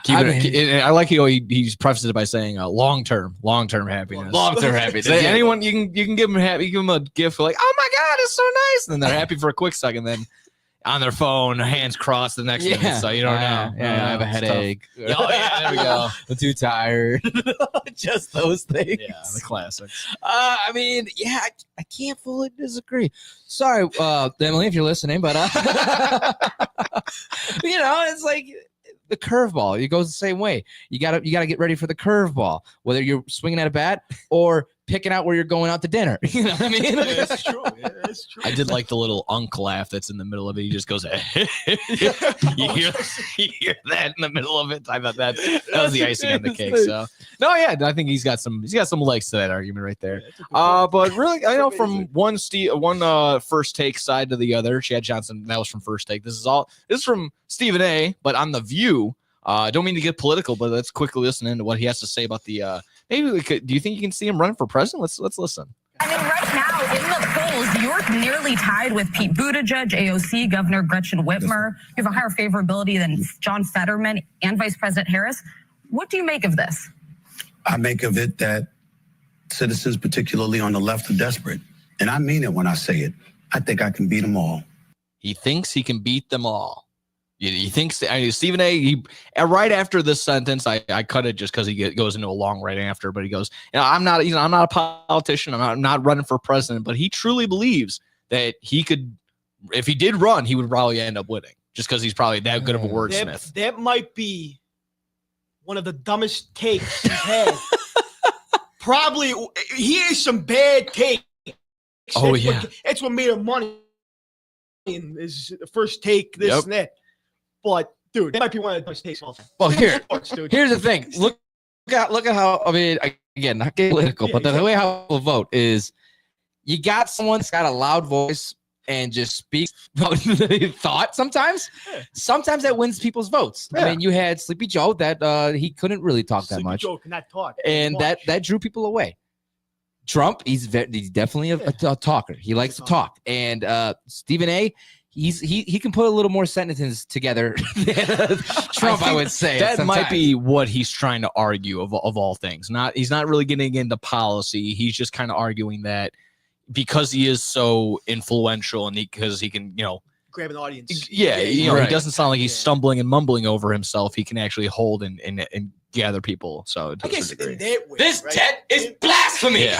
I like how he's prefaced it by saying long-term happiness. Long-term happiness. So anyone you can give them a gift like, oh my God, it's so nice, and then they're happy for a quick second, then on their phone, hands crossed the next minute. So you don't know. Yeah, I have a headache. Oh yeah, there we go. I'm too tired. Just those things. Yeah, the classics. I mean, I can't fully disagree. Sorry, Emily, if you're listening, but it's like the curveball. It goes the same way. You gotta get ready for the curveball, whether you're swinging at a bat or picking out where you're going out to dinner. You know what I mean? That's true. Yeah, that's true. I did like the little unk laugh that's in the middle of it. He just goes, you hear that in the middle of it. I thought that was the icing on the cake. So no, I think he's got some legs to that argument right there. But really, I know from one first take side to the other, Chad Johnson, that was from First Take. This is from Stephen A, but on The View. Don't mean to get political, but let's quickly listen into what he has to say about the. Maybe we could. Do you think you can see him running for president? Let's listen. I mean, right now in the polls, you're nearly tied with Pete Buttigieg, AOC, Governor Gretchen Whitmer. You have a higher favorability than John Fetterman and Vice President Harris. What do you make of this? I make of it that citizens, particularly on the left, are desperate, and I mean it when I say it. I think I can beat them all. He thinks he can beat them all. He thinks Stephen A. Right after this sentence, I cut it just because he goes into a long right after. But he goes, I'm not a politician. I'm not running for president. But he truly believes that he could, if he did run, he would probably end up winning just because he's probably that good of a wordsmith. That might be one of the dumbest takes he's had. Probably he has some bad takes. Oh, yeah. That's what made him money in his first take, this and that. But, dude, that might be one of the dumbest takes of all time. Well, here's the thing. Look at how, I mean, again, not getting political, but the way how people vote is you got someone that's got a loud voice and just speaks about thought sometimes. Sometimes that wins people's votes. I mean, you had Sleepy Joe that he couldn't really talk that much. Sleepy Joe cannot talk. And that drew people away. Trump, he's definitely a talker. He likes to talk. And Stephen A., he can put a little more sentences together than Trump, I would say. That might be what he's trying to argue of all things. He's not really getting into policy. He's just kind of arguing that because he is so influential and because he can, grab an audience. Yeah, he doesn't sound like he's stumbling and mumbling over himself. He can actually hold and gather people. So I guess in that way, this debt is blasphemy. Yeah.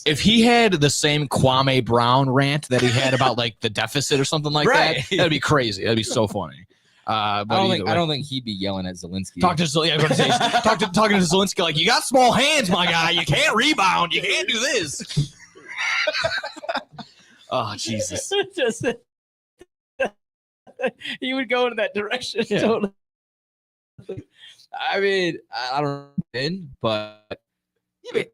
if he had the same Kwame Brown rant that he had about like the deficit or something like that, that'd be crazy. That'd be so funny. But I don't think he'd be yelling at Zelensky. Talking to Zelensky like, you got small hands, my guy. You can't rebound. You can't do this. Oh, Jesus. He would go in that direction. Yeah. Totally. I mean, I don't know, but he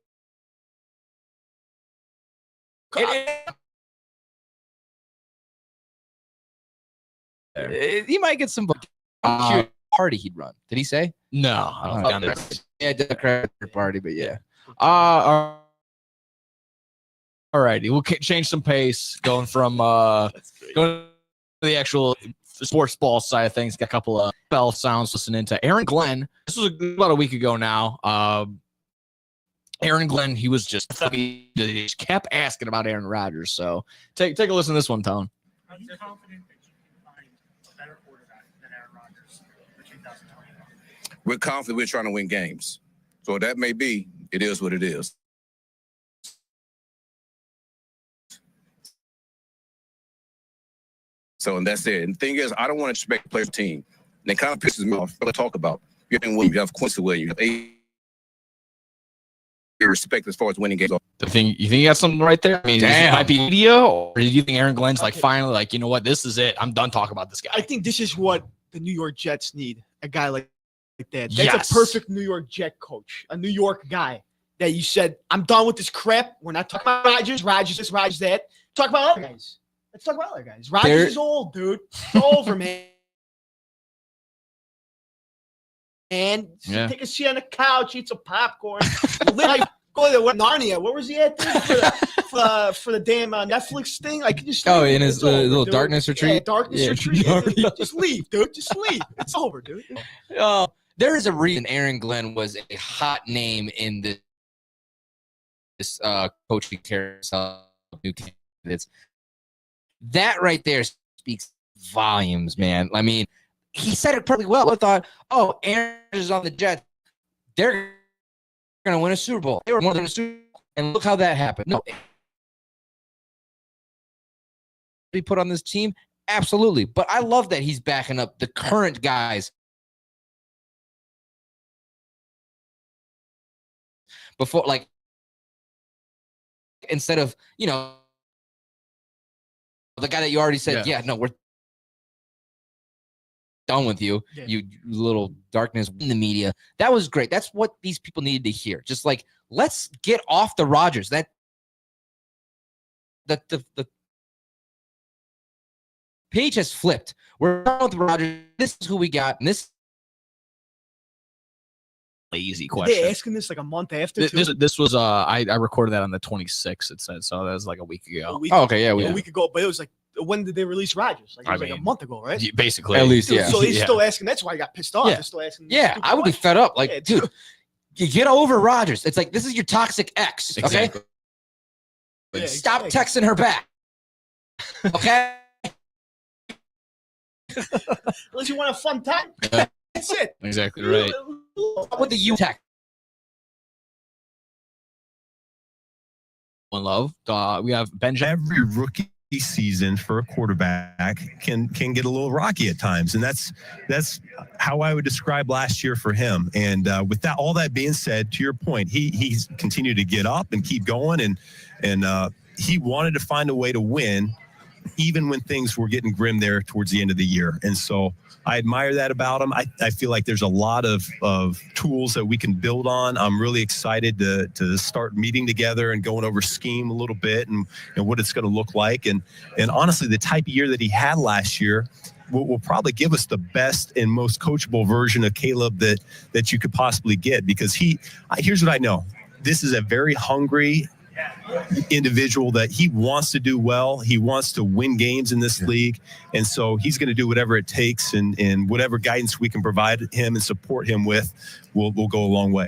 might get some party he'd run. Did he say? No, I don't think yeah, Democratic party, but yeah. All righty, we'll change some pace. Going from going to the actual sports ball side of things. Got a couple of bell sounds listening to Aaron Glenn. This was about a week ago now. Aaron Glenn, he just kept asking about Aaron Rodgers. So take a listen to this one, Tone. I'm confident that you can find a better quarterback than Aaron Rodgers for 2021. We're confident we're trying to win games. So that may be, it is what it is. So, and that's it. And the thing is, I don't want to expect to play a team. And it kind of pisses me off. What I talk about, you have Quincy Williams, you have respect as far as winning games. You think you got something right there? I mean, it might be media, or do you think Aaron Glenn's like finally like, you know what, this is it. I'm done talking about this guy. I think this is what the New York Jets need. A guy like that. That's a perfect New York Jet coach. A New York guy that you said, I'm done with this crap. We're not talking about Rodgers this, Rodgers that. Talk about other guys. Let's talk about other guys. Rodgers is old, dude. It's over, man. And take a seat on the couch, eat some popcorn. Go to Narnia. Where was he at, dude, for the damn Netflix thing? Like, just in his little darkness retreat. Yeah, darkness retreat. Just leave, dude. Just leave. It's over, dude. There is a reason Aaron Glenn was a hot name in this coaching carousel of new candidates. That right there speaks volumes, man. I mean, he said it pretty well. I thought, Aaron is on the Jets. They're going to win a Super Bowl. They were more than a Super Bowl. And look how that happened. No. Be put on this team? Absolutely. But I love that he's backing up the current guys. Before, like, instead of, the guy that you already said, we're done with you, you little darkness in the media. That was great. That's what these people needed to hear. Just like, let's get off the Rodgers. The page has flipped. We're done with Rodgers. This is who we got, and this lazy question. They asking this like a month after. This was I recorded that on the 26th. It said so. That was like a week ago. A week ago. But it was like, when did they release Rodgers? Like, it was like a month ago, right? Basically, at least, yeah. So he's still asking. That's why I got pissed off. Yeah, He's still asking. I would be fed up. Like, dude, you get over Rodgers. It's like, this is your toxic ex. Okay, Exactly. Stop texting her back. Okay. Unless you want a fun time. That's it. Exactly right. What the UTech? One love. We have Benjamin. Every rookie season for a quarterback can get a little rocky at times, and that's how I would describe last year for him. And with that, all that being said, to your point, he's continued to get up and keep going, and he wanted to find a way to win, even when things were getting grim there towards the end of the year. And so I admire that about him. I feel like there's a lot of tools that we can build on. I'm really excited to start meeting together and going over scheme a little bit and what it's going to look like. And honestly, the type of year that he had last year will probably give us the best and most coachable version of Caleb that you could possibly get, because here's what I know. This is a very hungry individual that he wants to do well. He wants to win games in this league. And so he's going to do whatever it takes, and whatever guidance we can provide him and support him with will go a long way.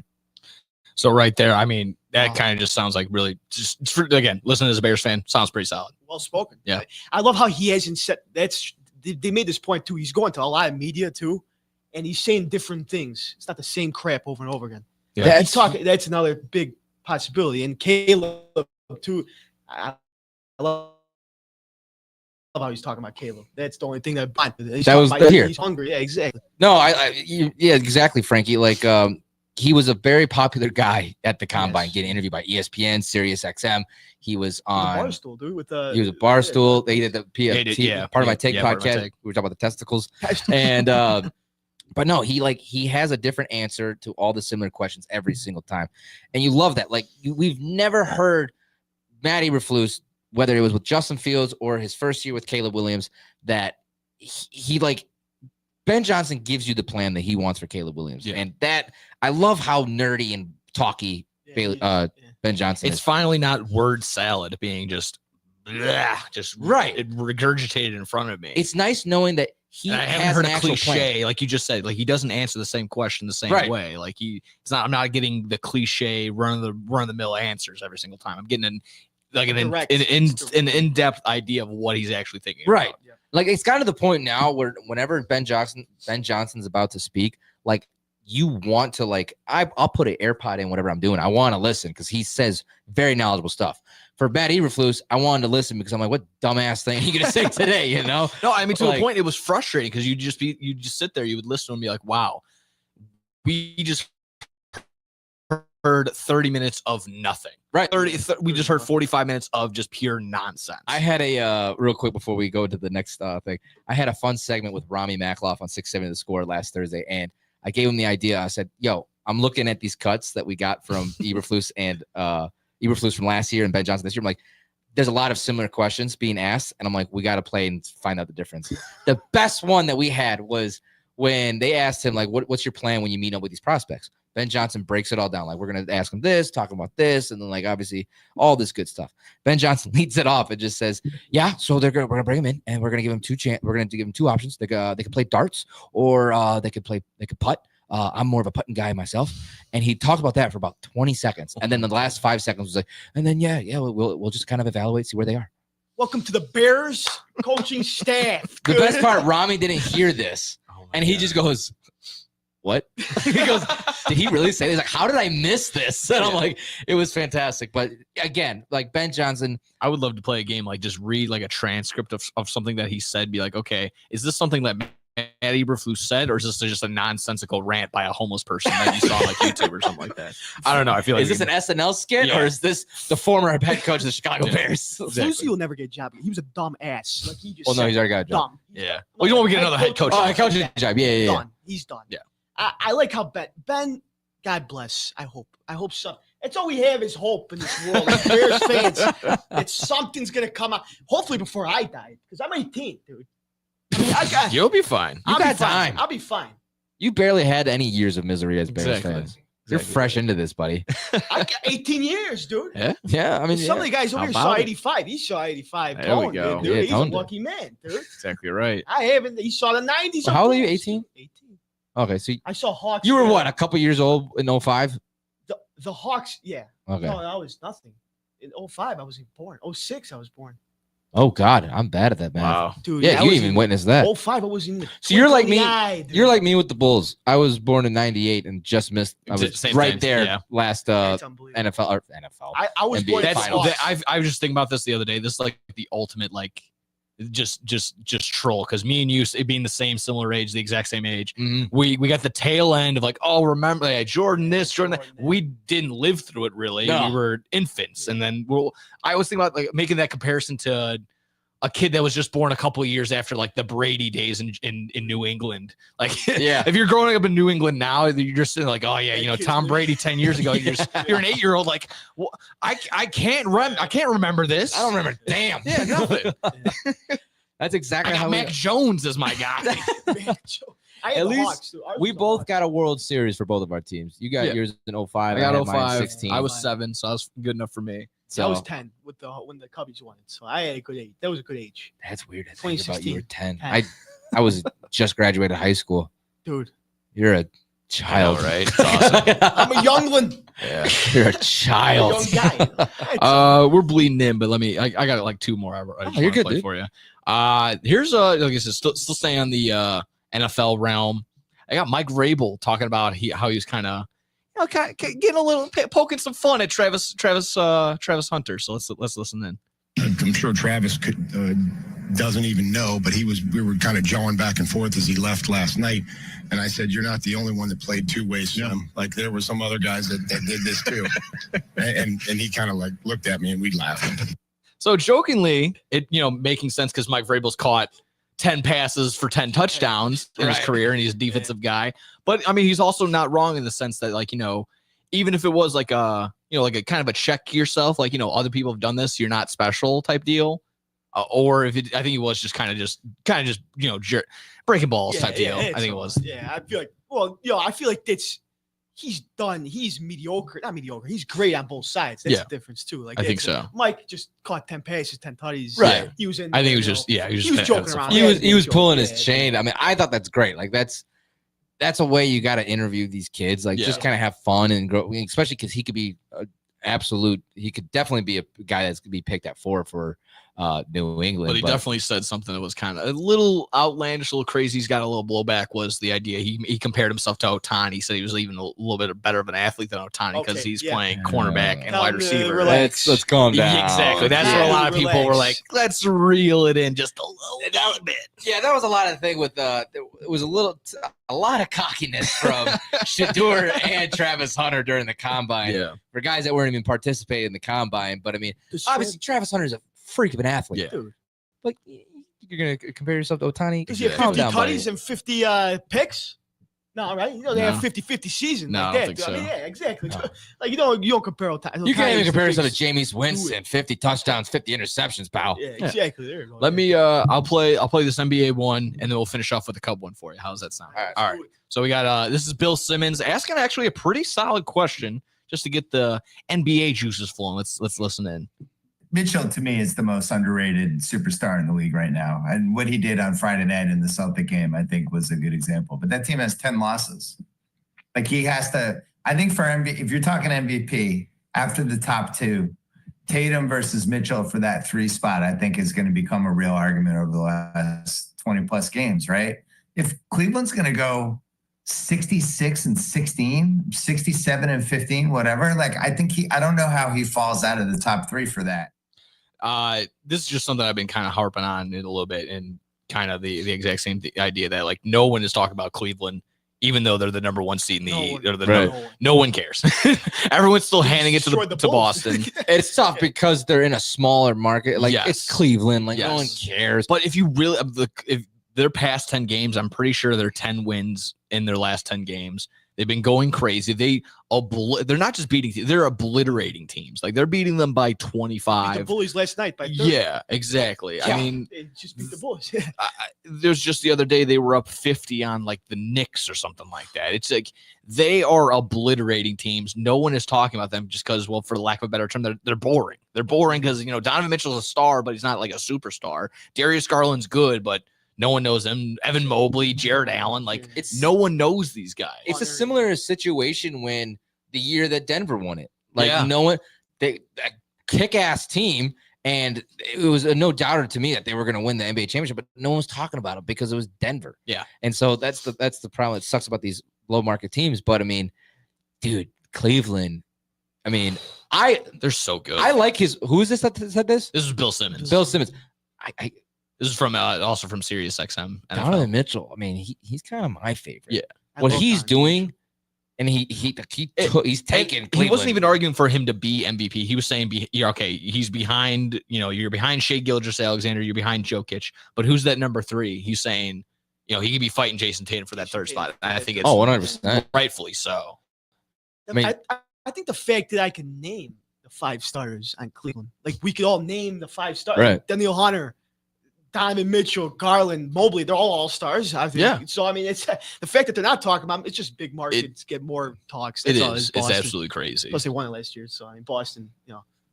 So right there, I mean, that kind of just sounds like really just again, listening as a Bears fan, sounds pretty solid. Well spoken. Yeah. I love how he hasn't said they made this point too. He's going to a lot of media too, and he's saying different things. It's not the same crap over and over again. Yeah. That's another big possibility. And Caleb too. I love how he's talking about Caleb. That's the only thing that was here. He's hungry. Yeah, exactly. No, yeah, exactly, Frankie. Like, he was a very popular guy at the combine, getting interviewed by ESPN, Sirius XM. He was on Barstool, dude. He was a Barstool. They did the PFT, part of my take Part of My podcast. Take. We were talking about the testicles, and but no, he has a different answer to all the similar questions every single time, and you love that. Like, we've never heard Matt Eberflus, whether it was with Justin Fields or his first year with Caleb Williams, that he like Ben Johnson gives you the plan that he wants for Caleb Williams, and that I love how nerdy and talky Ben Johnson It's is. finally not word salad being just right regurgitated in front of me. It's nice knowing that he And I haven't has heard an a actual cliche, plan. like you just said. Like, he doesn't answer the same question the same Right. way. Like, I'm not getting the cliche run of the mill answers every single time. I'm getting an in-depth idea of what he's actually thinking. Right. about. Like, it's gotten to the point now where whenever Ben Johnson's about to speak, like, you want to, like, I'll put an AirPod in whatever I'm doing. I want to listen because he says very knowledgeable stuff. For Matt Eberflus, I wanted to listen because I'm like, what dumbass thing are you gonna say today? You know? No, I mean, to Like, a point, it was frustrating because you just sit there, you would listen and be like, wow, we just heard 30 minutes of nothing. Right. We just heard 45 minutes of just pure nonsense. I had a real quick before we go to the next thing. I had a fun segment with Rami Makloff on 670 The Score last Thursday, and I gave him the idea. I said, "Yo, I'm looking at these cuts that we got from Eberflus and Eberflus from last year and Ben Johnson this year. I'm like, there's a lot of similar questions being asked, and I'm like, we got to play and find out the difference." The best one that we had was when they asked him, like, what's your plan when you meet up with these prospects? Ben Johnson breaks it all down. Like, we're going to ask him this, talking about this, and then, like, obviously all this good stuff. Ben Johnson leads it off and just says, yeah, so we're going to bring him in, and we're going to give him we're going to give him two options. They could play darts, or they could putt. I'm more of a putting guy myself. And he talked about that for about 20 seconds. And then the last 5 seconds was like, and then, we'll just kind of evaluate, see where they are. Welcome to the Bears coaching staff. The best part, Rami didn't hear this. And he just goes, what? He goes, did he really say this? Like, how did I miss this? And I'm like, it was fantastic. But again, like, Ben Johnson, I would love to play a game, like, just read like a transcript of something that he said, be like, okay, is this something that Matt Eberflus said, or is this just a nonsensical rant by a homeless person that you saw on like YouTube or something like that? I don't know. I feel like is this an SNL skit, or is this the former head coach of the Chicago Bears? Flusy will never get a job. He was a dumb ass. Like, he just Well, no, he's already got a job. Dumb. Yeah. Well, you don't want to get another head coach. Oh, head coaching job. Yeah. Done. He's done. Yeah. I like how Ben, God bless. I hope so. That's all we have is hope in this world. As Bears fans, that something's gonna come out. Hopefully before I die, because I'm 18, dude. I mean, You'll be fine. I'll got be fine. time. I'll be fine. You barely had any years of misery as Bears Exactly. fans. You're fresh into this, buddy. I got 18 years, dude. Yeah. I mean, Some of the guys over How here about saw it? 85. He saw 85. There we Tone go. did, dude. Yeah, He's a Tone did. lucky man, dude. Exactly right. I haven't. He saw the 90s. So how old are you? course. 18? 18. Okay, so I saw Hawks. you were what, a couple years old in 05? The Hawks, yeah. Okay. No, I was nothing. In 05, I wasn't born. 06, I was born. Oh God, I'm bad at that, man. Wow. Dude, Yeah, that you was even in witnessed that. 05, I was in the So you're like me. twinkle of the eye, dude. You're like me with the Bulls. I was born in '98 and just missed. I was Same right thing, there yeah. last NFL or NFL. I was NBA born in finals. I was just thinking about this the other day. This is like the ultimate like just troll because me and you being the same similar age, the exact same age, we got the tail end of like, oh, remember Jordan this, Jordan that. We didn't live through it really. No. We were infants, and then I was thinking about like making that comparison to a kid that was just born a couple of years after like the Brady days in New England. Like, Yeah. if you're growing up in New England now, you're just sitting like, oh yeah, Tom Brady 10 years ago. You're an 8-year-old. Like, well, I can't remember this. I don't remember. Damn. Yeah, nothing. That's exactly I got how Mac Jones as my guy. I had At the least Hawks, too. I was we the both Hawks. got a World Series for both of our teams. You got Yeah. yours in 05. I got had mine 05. 16. I was 7, so I was good enough for me. I was So 10 when the Cubbies won it, so I had a good age. That was a good age, that's weird. To think about you were 2016. 10. I was just graduated high school. dude. You're a child, right? It's awesome. I'm a youngling. Yeah. You're a child. Young guy. We're bleeding in, but let me. I got like 2 more. I just you're wanna good, play dude. for you. Here's like I said, still staying on the NFL realm. I got Mike Vrabel talking about how he was kind of getting a little poking some fun at Travis Hunter. So let's listen in. I'm sure Travis doesn't even know, but we were kind of jawing back and forth as he left last night. And I said, you're not the only one that played 2 ways to him. Like there were some other guys that did this too. and he kind of like looked at me and we laughed. So jokingly, it making sense because Mike Vrabel's caught 10 passes for 10 touchdowns in his career, and he's a defensive guy. But I mean, he's also not wrong in the sense that like even if it was like a like a kind of a check yourself, like other people have done this, you're not special type deal, or if it, I think he was just kind of just breaking balls type deal. I think it was. Yeah, I feel like I feel like he's mediocre. Not mediocre. He's great on both sides. That's the difference too. Like I think so. Mike just caught 10 passes, 10 tutties. Right. He was in. I think it was just he was joking around. He was pulling his chain. I mean, I thought that's great. Like that's a way you got to interview these kids. Like just kind of have fun and grow, especially because he could be he could definitely be a guy that's gonna be picked at 4 for New England. But he definitely said something that was kind of a little outlandish, a little crazy. He's got a little blowback. Was the idea he compared himself to Ohtani? He said he was even a little bit better of an athlete than Ohtani because he's playing cornerback and wide receiver. Let's calm down. Exactly. That's where a lot of people were like, let's reel it in just a little bit. Yeah, that was a lot of the thing with it was a lot of cockiness from Shedeur and Travis Hunter during the combine. Yeah. For guys that weren't even participating in the combine. But I mean, obviously Travis Hunter is a freak of an athlete. Yeah. Dude. Like you're gonna compare yourself to Ohtani? Does he have 50 tutties and 50 picks? No, right? They have 50-50 season. No, like I that. don't think I mean, so. yeah, exactly. Like you don't compare Ohtani. You can't even compare yourself to James. Jameis Winston, 50 touchdowns, 50 interceptions, pal. Yeah, exactly. There you go. Let me I'll play this NBA one and then we'll finish off with a Cub one for you. How's that sound? All right. So we got this is Bill Simmons asking actually a pretty solid question just to get the NBA juices flowing. Let's listen in. Mitchell, to me, is the most underrated superstar in the league right now. And what he did on Friday night in the Celtic game, I think, was a good example. But that team has 10 losses. Like, he has to – I think for if you're talking MVP, after the top 2, Tatum versus Mitchell for that 3 spot, I think is going to become a real argument over the last 20-plus games, right? If Cleveland's going to go 66-16, 67-15, whatever, like, I think I don't know how he falls out of the top 3 for that. This is just something I've been kind of harping on in a little bit, and kind of the exact same idea that like no one is talking about Cleveland, even though they're the number 1 seed in the no one cares. Everyone's still handing it to Boston. It's tough because they're in a smaller market. Like it's Cleveland. Like no one cares. But if you really if their past 10 games, I'm pretty sure they're 10 wins in their last 10 games. They've been going crazy. They're not just beating teams, they're obliterating teams. Like they're beating them by 25. Beat the Bullies last night by 30. Yeah, exactly. Yeah. I mean, They just beat the Bulls. there's just the other day they were up 50 on like the Knicks or something like that. It's like they are obliterating teams. No one is talking about them just because, well, for lack of a better term, they're boring. They're boring because Donovan Mitchell's a star, but he's not like a superstar. Darius Garland's good, but no one knows him. Evan Mobley, Jared Allen, no one knows these guys. It's a similar situation when the year that Denver won it. Like no one, a kick-ass team, And it was a no doubter to me that they were going to win the NBA championship, but no one was talking about it because it was Denver. Yeah. And so that's the problem. It sucks about these low market teams. But I mean, dude, Cleveland. I mean, they're so good. I like who is this that said this? This is Bill Simmons. Bill Simmons. This is from also from Sirius XM. Donovan Mitchell. I mean, he's kind of my favorite. Yeah. What he's doing, and he's taking. He wasn't even arguing for him to be MVP. He was saying, he's behind. You're behind Shai Gilgeous-Alexander. You're behind Jokic. But who's that number 3? He's saying, he could be fighting Jason Tatum for that third spot. And I think it's 100%, rightfully so. I mean, I think the fact that I can name the 5 starters on Cleveland, like we could all name the 5 starters. Right. Daniel Hunter, Donovan Mitchell, Garland, Mobley, they're all stars. I think. Yeah. So I mean, it's the fact that they're not talking about them, it's just big markets get more talks. It That's all. is. It's It's absolutely crazy. Plus they won it last year, so I mean, Boston,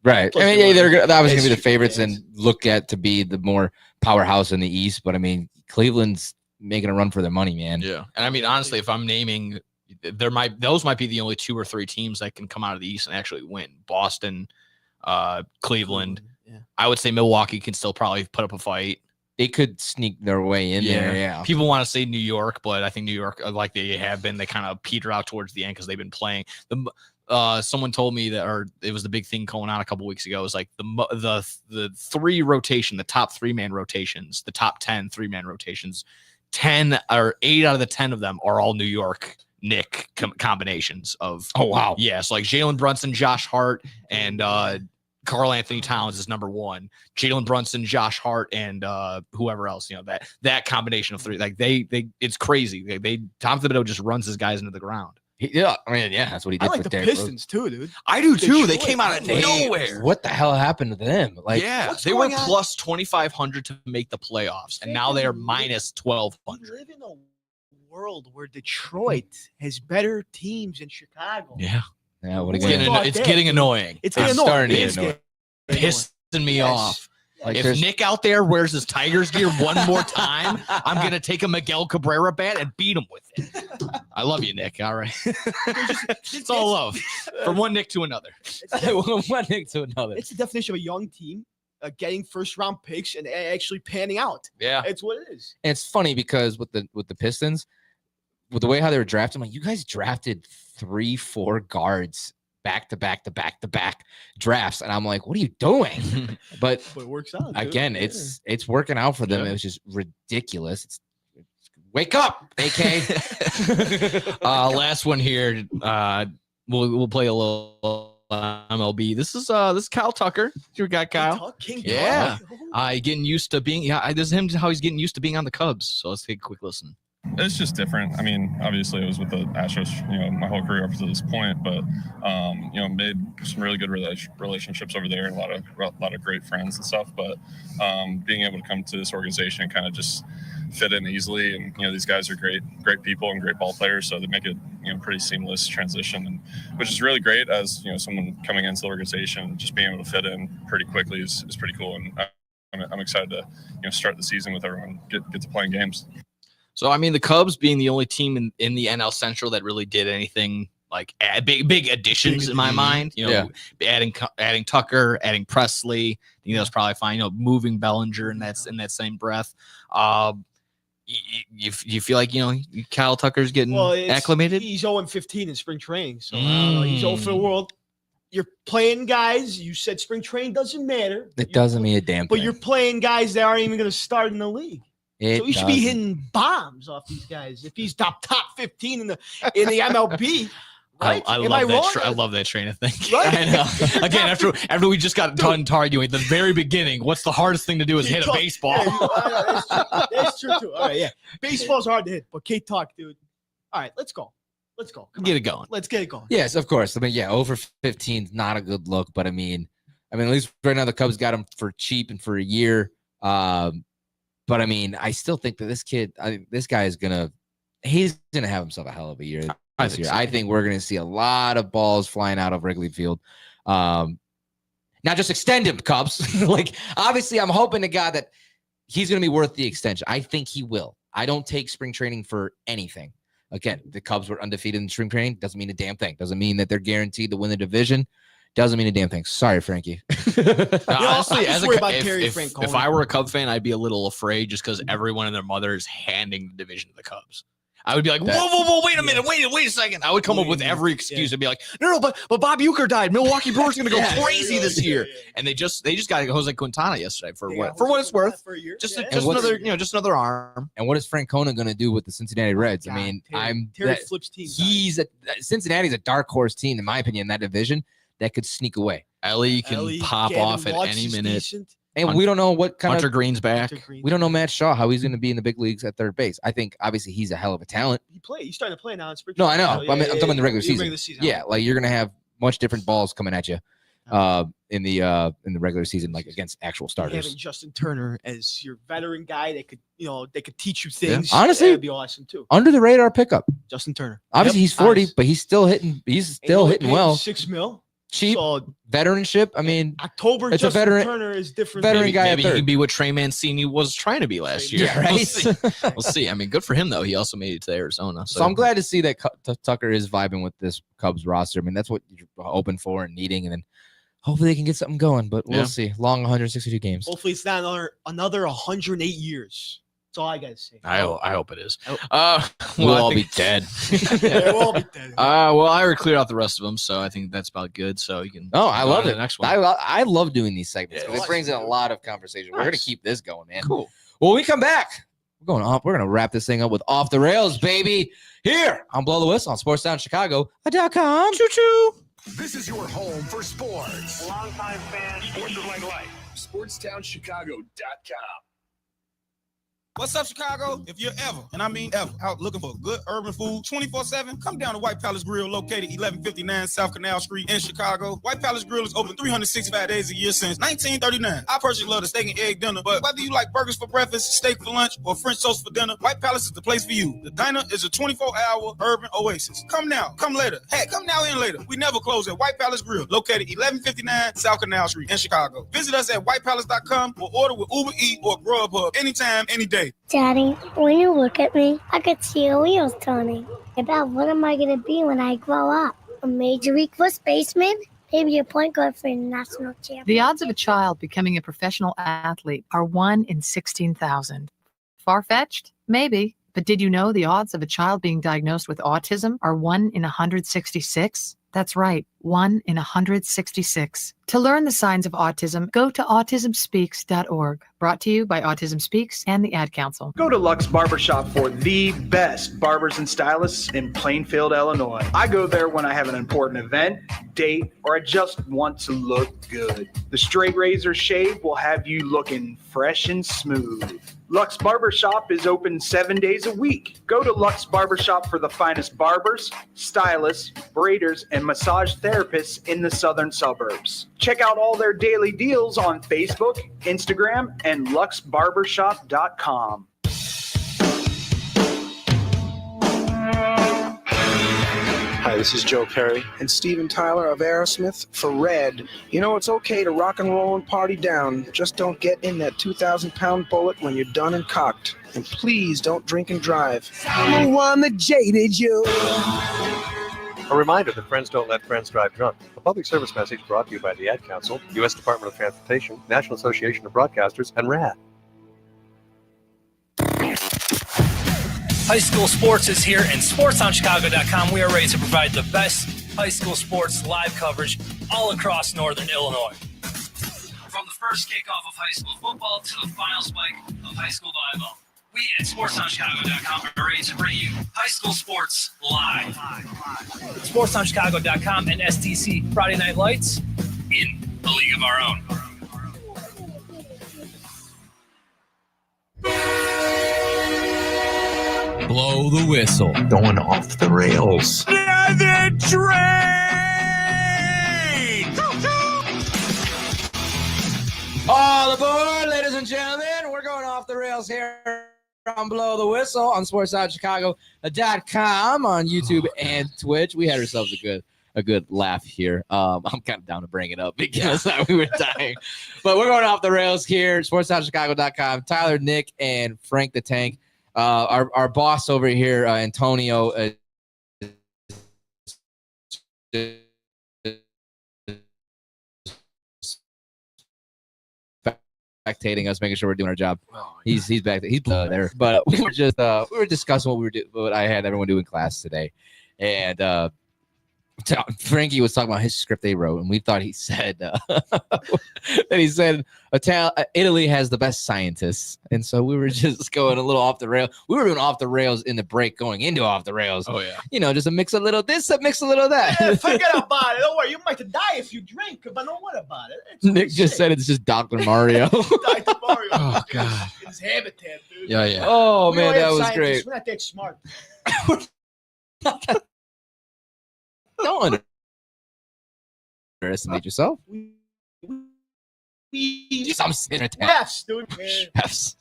Right. Plus I mean, they won they're it. obviously going to be the It's- favorites and look at to be the more powerhouse in the East. But I mean, Cleveland's making a run for their money, man. Yeah. And I mean, honestly, if I'm naming, those might be the only 2 or 3 teams that can come out of the East and actually win. Boston, Cleveland. Yeah. I would say Milwaukee can still probably put up a fight. They could sneak their way in there. Yeah. People want to say New York, but I think New York, like they have been, they kind of peter out towards the end because they've been playing. Someone told me that, or it was the big thing going on a couple weeks ago. It was like the 3 rotation, the top 3-man rotations, the top 10 3-man rotations, 10 or 8 out of the 10 of them are all New York Knick combinations of. Oh, wow. Yeah. So like Jalen Brunson, Josh Hart, and Karl Anthony Towns is number 1. Jalen Brunson, Josh Hart, and whoever else, that combination of 3, like they it's crazy. Tom Thibodeau just runs his guys into the ground. That's what he did I like for the Derrick Pistons too, dude. I do too. They Detroit, came out of nowhere. What the hell happened to them? Like, They were plus 2,500 to make the playoffs, and now they are minus 1,200. We live in a world where Detroit has better teams than Chicago. Yeah. Yeah, what Who again? would've thought It's that? getting annoying. It's getting annoying. starting to It's get annoying. Pissing me Yes. off. Like, if there's- Nick out there wears his Tigers gear one more time, I'm gonna take a Miguel Cabrera bat and beat him with it. I love you, Nick. All right, it's all love from one Nick to another. One Nick to another. It's the definition of a young team getting first-round picks and actually panning out. Yeah, it's what it is. And it's funny because with the Pistons, with the way how they were drafted, I'm like, you guys drafted 3-4 guards back to back drafts, and I'm like, what are you doing? But it works out. Dude. Again, it's working out for them. Yeah. It was just ridiculous. It's wake up, AK. Last one here. We'll play a little MLB. This is Kyle Tucker. Your guy, Kyle. King Yeah. Getting used to being. Yeah, this is him. How he's getting used to being on the Cubs. So let's take a quick listen. It's just different. I mean, obviously, it was with the Astros, my whole career up to this point. But, made some really good relationships over there, and a lot of great friends and stuff. But being able to come to this organization and kind of just fit in easily, and these guys are great people and great ball players, so they make it pretty seamless transition, and which is really great as someone coming into the organization. Just being able to fit in pretty quickly is pretty cool, and I'm excited to start the season with everyone, get to playing games. So, I mean, the Cubs being the only team in the NL Central that really did anything like big additions in my mind, adding Tucker, adding Presley, that's probably fine. Moving Bellinger in that same breath. You feel like Kyle Tucker's getting acclimated. He's 0-15 in spring training, so I don't know. He's 0 for the world. You're playing guys. You said spring training doesn't matter. It doesn't mean a damn But thing. you're playing guys that aren't even going to start in the league. It So he should be doesn't. hitting bombs off these guys if he's top 15 in the MLB. Right? I Am love I that. wrong? I love that train of thinking. Right? I know. Again, after we just got done arguing at the very beginning, what's the hardest thing to do is hit a baseball. Yeah, that's true too. All right, yeah. Baseball's hard to hit, but K-Talk, dude. All right, let's go. Come Get on. it going. Let's get it going. Yes, of course. I mean, over 15 is not a good look, but I mean, at least right now the Cubs got him for cheap and for a year. But I mean, I still think that this guy is he's gonna have himself a hell of a year this year. so. I think we're gonna see a lot of balls flying out of Wrigley Field. Now just extend him, Cubs. Like, obviously, I'm hoping to God that he's gonna be worth the extension. I think he will. I don't take spring training for anything. Again, the Cubs were undefeated in spring training. Doesn't mean a damn thing. Doesn't mean that they're guaranteed to win the division. doesn't mean a damn thing. Sorry, Frankie. Honestly, just as worry a, about if, Terry if, Francona. if I were a Cub fan, I'd be a little afraid just because everyone and their mother is handing the division to the Cubs. I would be like, whoa, wait a minute, wait a second. I would come up with every excuse and be like, no, but Bob Uecker died. Milwaukee Brewers are going to go crazy this year. And they just got Jose Quintana yesterday for what it's worth. Just another arm. And what is Francona going to do with the Cincinnati Reds? I mean, Terry flips teams. Cincinnati's a dark horse team, in my opinion, in that division that could sneak away. Ellie can pop off at any minute. And we don't know what kind Hunter of Green's back. We don't know Matt Shaw, how he's going to be in the big leagues at third base. I think obviously he's a hell of a talent. He's starting to play now in spring. No, I know. So, I'm talking about the regular season. Yeah, like you're going to have much different balls coming at you in the regular season, like against actual starters. Having Justin Turner as your veteran guy that could teach you things. Honestly, that'd be awesome too. Under the radar pickup. Justin Turner. Obviously, he's 40, but he's still hitting. He's still hitting well. $6 million. Cheap veteranship. I mean, October. It's Justin a veteran. Turner is different. Veteran guy. Maybe he can be what Trey Mancini was trying to be last year. Yeah, right. We'll see. I mean, good for him though. He also made it to Arizona. So I'm glad to see that Tucker is vibing with this Cubs roster. I mean, that's what you're hoping for and needing, and then hopefully they can get something going. But we'll see. Long 162 games. Hopefully, it's not another 108 years. That's all I gotta say. I hope it is. We'll all be dead. Yeah, we'll all be dead. Well, I already cleared out the rest of them, so I think that's about good. So you can. Oh, I love it. The next one. I love doing these segments because it brings in a lot of conversation. We're gonna keep this going, man. Cool. Well, when we come back, we're gonna wrap this thing up with Off the Rails, baby. Here on Blow the Whistle on SportsTownChicago.com. Choo choo. This is your home for sports. Longtime fan, sports is like life. SportsTownChicago.com. What's up, Chicago? If you're ever, and I mean ever, out looking for good urban food 24/7, come down to White Palace Grill, located 1159 South Canal Street in Chicago. White Palace Grill is open 365 days a year since 1939. I personally love the steak and egg dinner, but whether you like burgers for breakfast, steak for lunch, or French toast for dinner, White Palace is the place for you. The diner is a 24-hour urban oasis. Come now, come later. Hey, come now and later. We never close at White Palace Grill, located 1159 South Canal Street in Chicago. Visit us at whitepalace.com or order with Uber Eats or Grubhub anytime, any day. Daddy, when you look at me, I could see your wheels turning. About what am I going to be when I grow up? A major league first baseman? Maybe a point guard for a national champion. The odds of a child becoming a professional athlete are 1 in 16,000. Far-fetched? Maybe. But did you know the odds of a child being diagnosed with autism are 1 in 166? That's right, 1 in 166. To learn the signs of autism, go to autismspeaks.org. Brought to you by Autism Speaks and the Ad Council. Go to Lux Barbershop for the best barbers and stylists in Plainfield, Illinois. I go there when I have an important event, date, or I just want to look good. The straight razor shave will have you looking fresh and smooth. Lux Barbershop is open 7 days a week. Go to Lux Barbershop for the finest barbers, stylists, braiders, and massage therapists in the southern suburbs. Check out all their daily deals on Facebook, Instagram, and luxbarbershop.com. Hi, this is Joe Perry and Steven Tyler of Aerosmith for Red. You know, it's okay to rock and roll and party down. Just don't get in that 2,000-pound bullet when you're done and cocked. And please don't drink and drive. The one that jaded you. A reminder that friends don't let friends drive drunk. A public service message brought to you by the Ad Council, U.S. Department of Transportation, National Association of Broadcasters, and RAD. High school sports is here, and SportsOnChicago.com, we are ready to provide the best high school sports live coverage all across Northern Illinois. From the first kickoff of high school football to the final spike of high school volleyball, we at SportsOnChicago.com are ready to bring you high school sports live. SportsOnChicago.com and STC Friday Night Lights in a league of our own. Blow the whistle. Going off the rails. The train! All aboard, ladies and gentlemen. We're going off the rails here on Blow the Whistle on SportsOutChicago.com on YouTube and Twitch. We had ourselves a good laugh here. I'm kind of down to bring it up because we were dying. But we're going off the rails here, SportsOutChicago.com. Tyler, Nick, and Frank the Tank. Our boss over here, Antonio, spectating us, making sure we're doing our job. He's back there. He's there. But we were discussing what I had everyone do in class today, and Frankie was talking about his script they wrote, and we thought he said Italy has the best scientists, and so we were just going a little off the rail. We were doing off the rails in the break, going into off the rails. Oh yeah, just a mix a little this, a mix a little that. Yeah, forget about it. Don't worry, you might die if you drink, but don't worry about it. Nick just said it's just Dr. Mario. Dr. Mario. Oh god. His habitat, dude. Yeah. Oh We man, don't that have was scientists. great. We're not that smart. Don't underestimate yourself. I'm sitting at that. Yes, dude. Yes.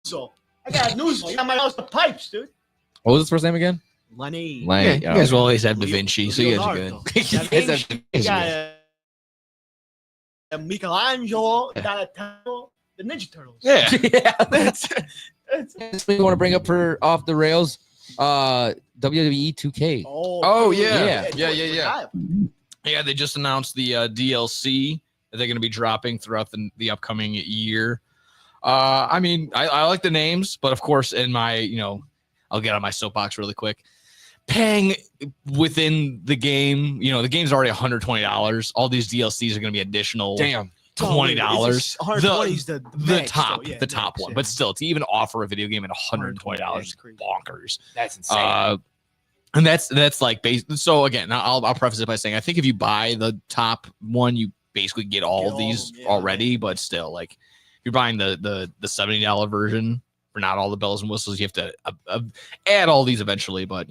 So I got news for you. I got my house the pipes, dude. What was his first name again? Lenny. Yeah, you guys will always have Da Vinci, so you guys are good. Leonardo. Da Vinci. You got Michelangelo, Donatello, the Ninja Turtles. Yeah. We want to bring up for off the rails, WWE 2K. Oh yeah. Yeah. Yeah, they just announced the DLC that they're going to be dropping throughout the upcoming year. I mean, I like the names, but of course, in my, I'll get on my soapbox really quick. Paying within the game, the game's already $120. All these DLCs are going to be additional. Damn. $20. $120 is the top one, but still, to even offer a video game at $120 is bonkers. That's insane. And that's like so again, I'll preface it by saying I think if you buy the top one, you basically get all of these already, but still, like if you're buying the $70 version for not all the bells and whistles, you have to add all these eventually. But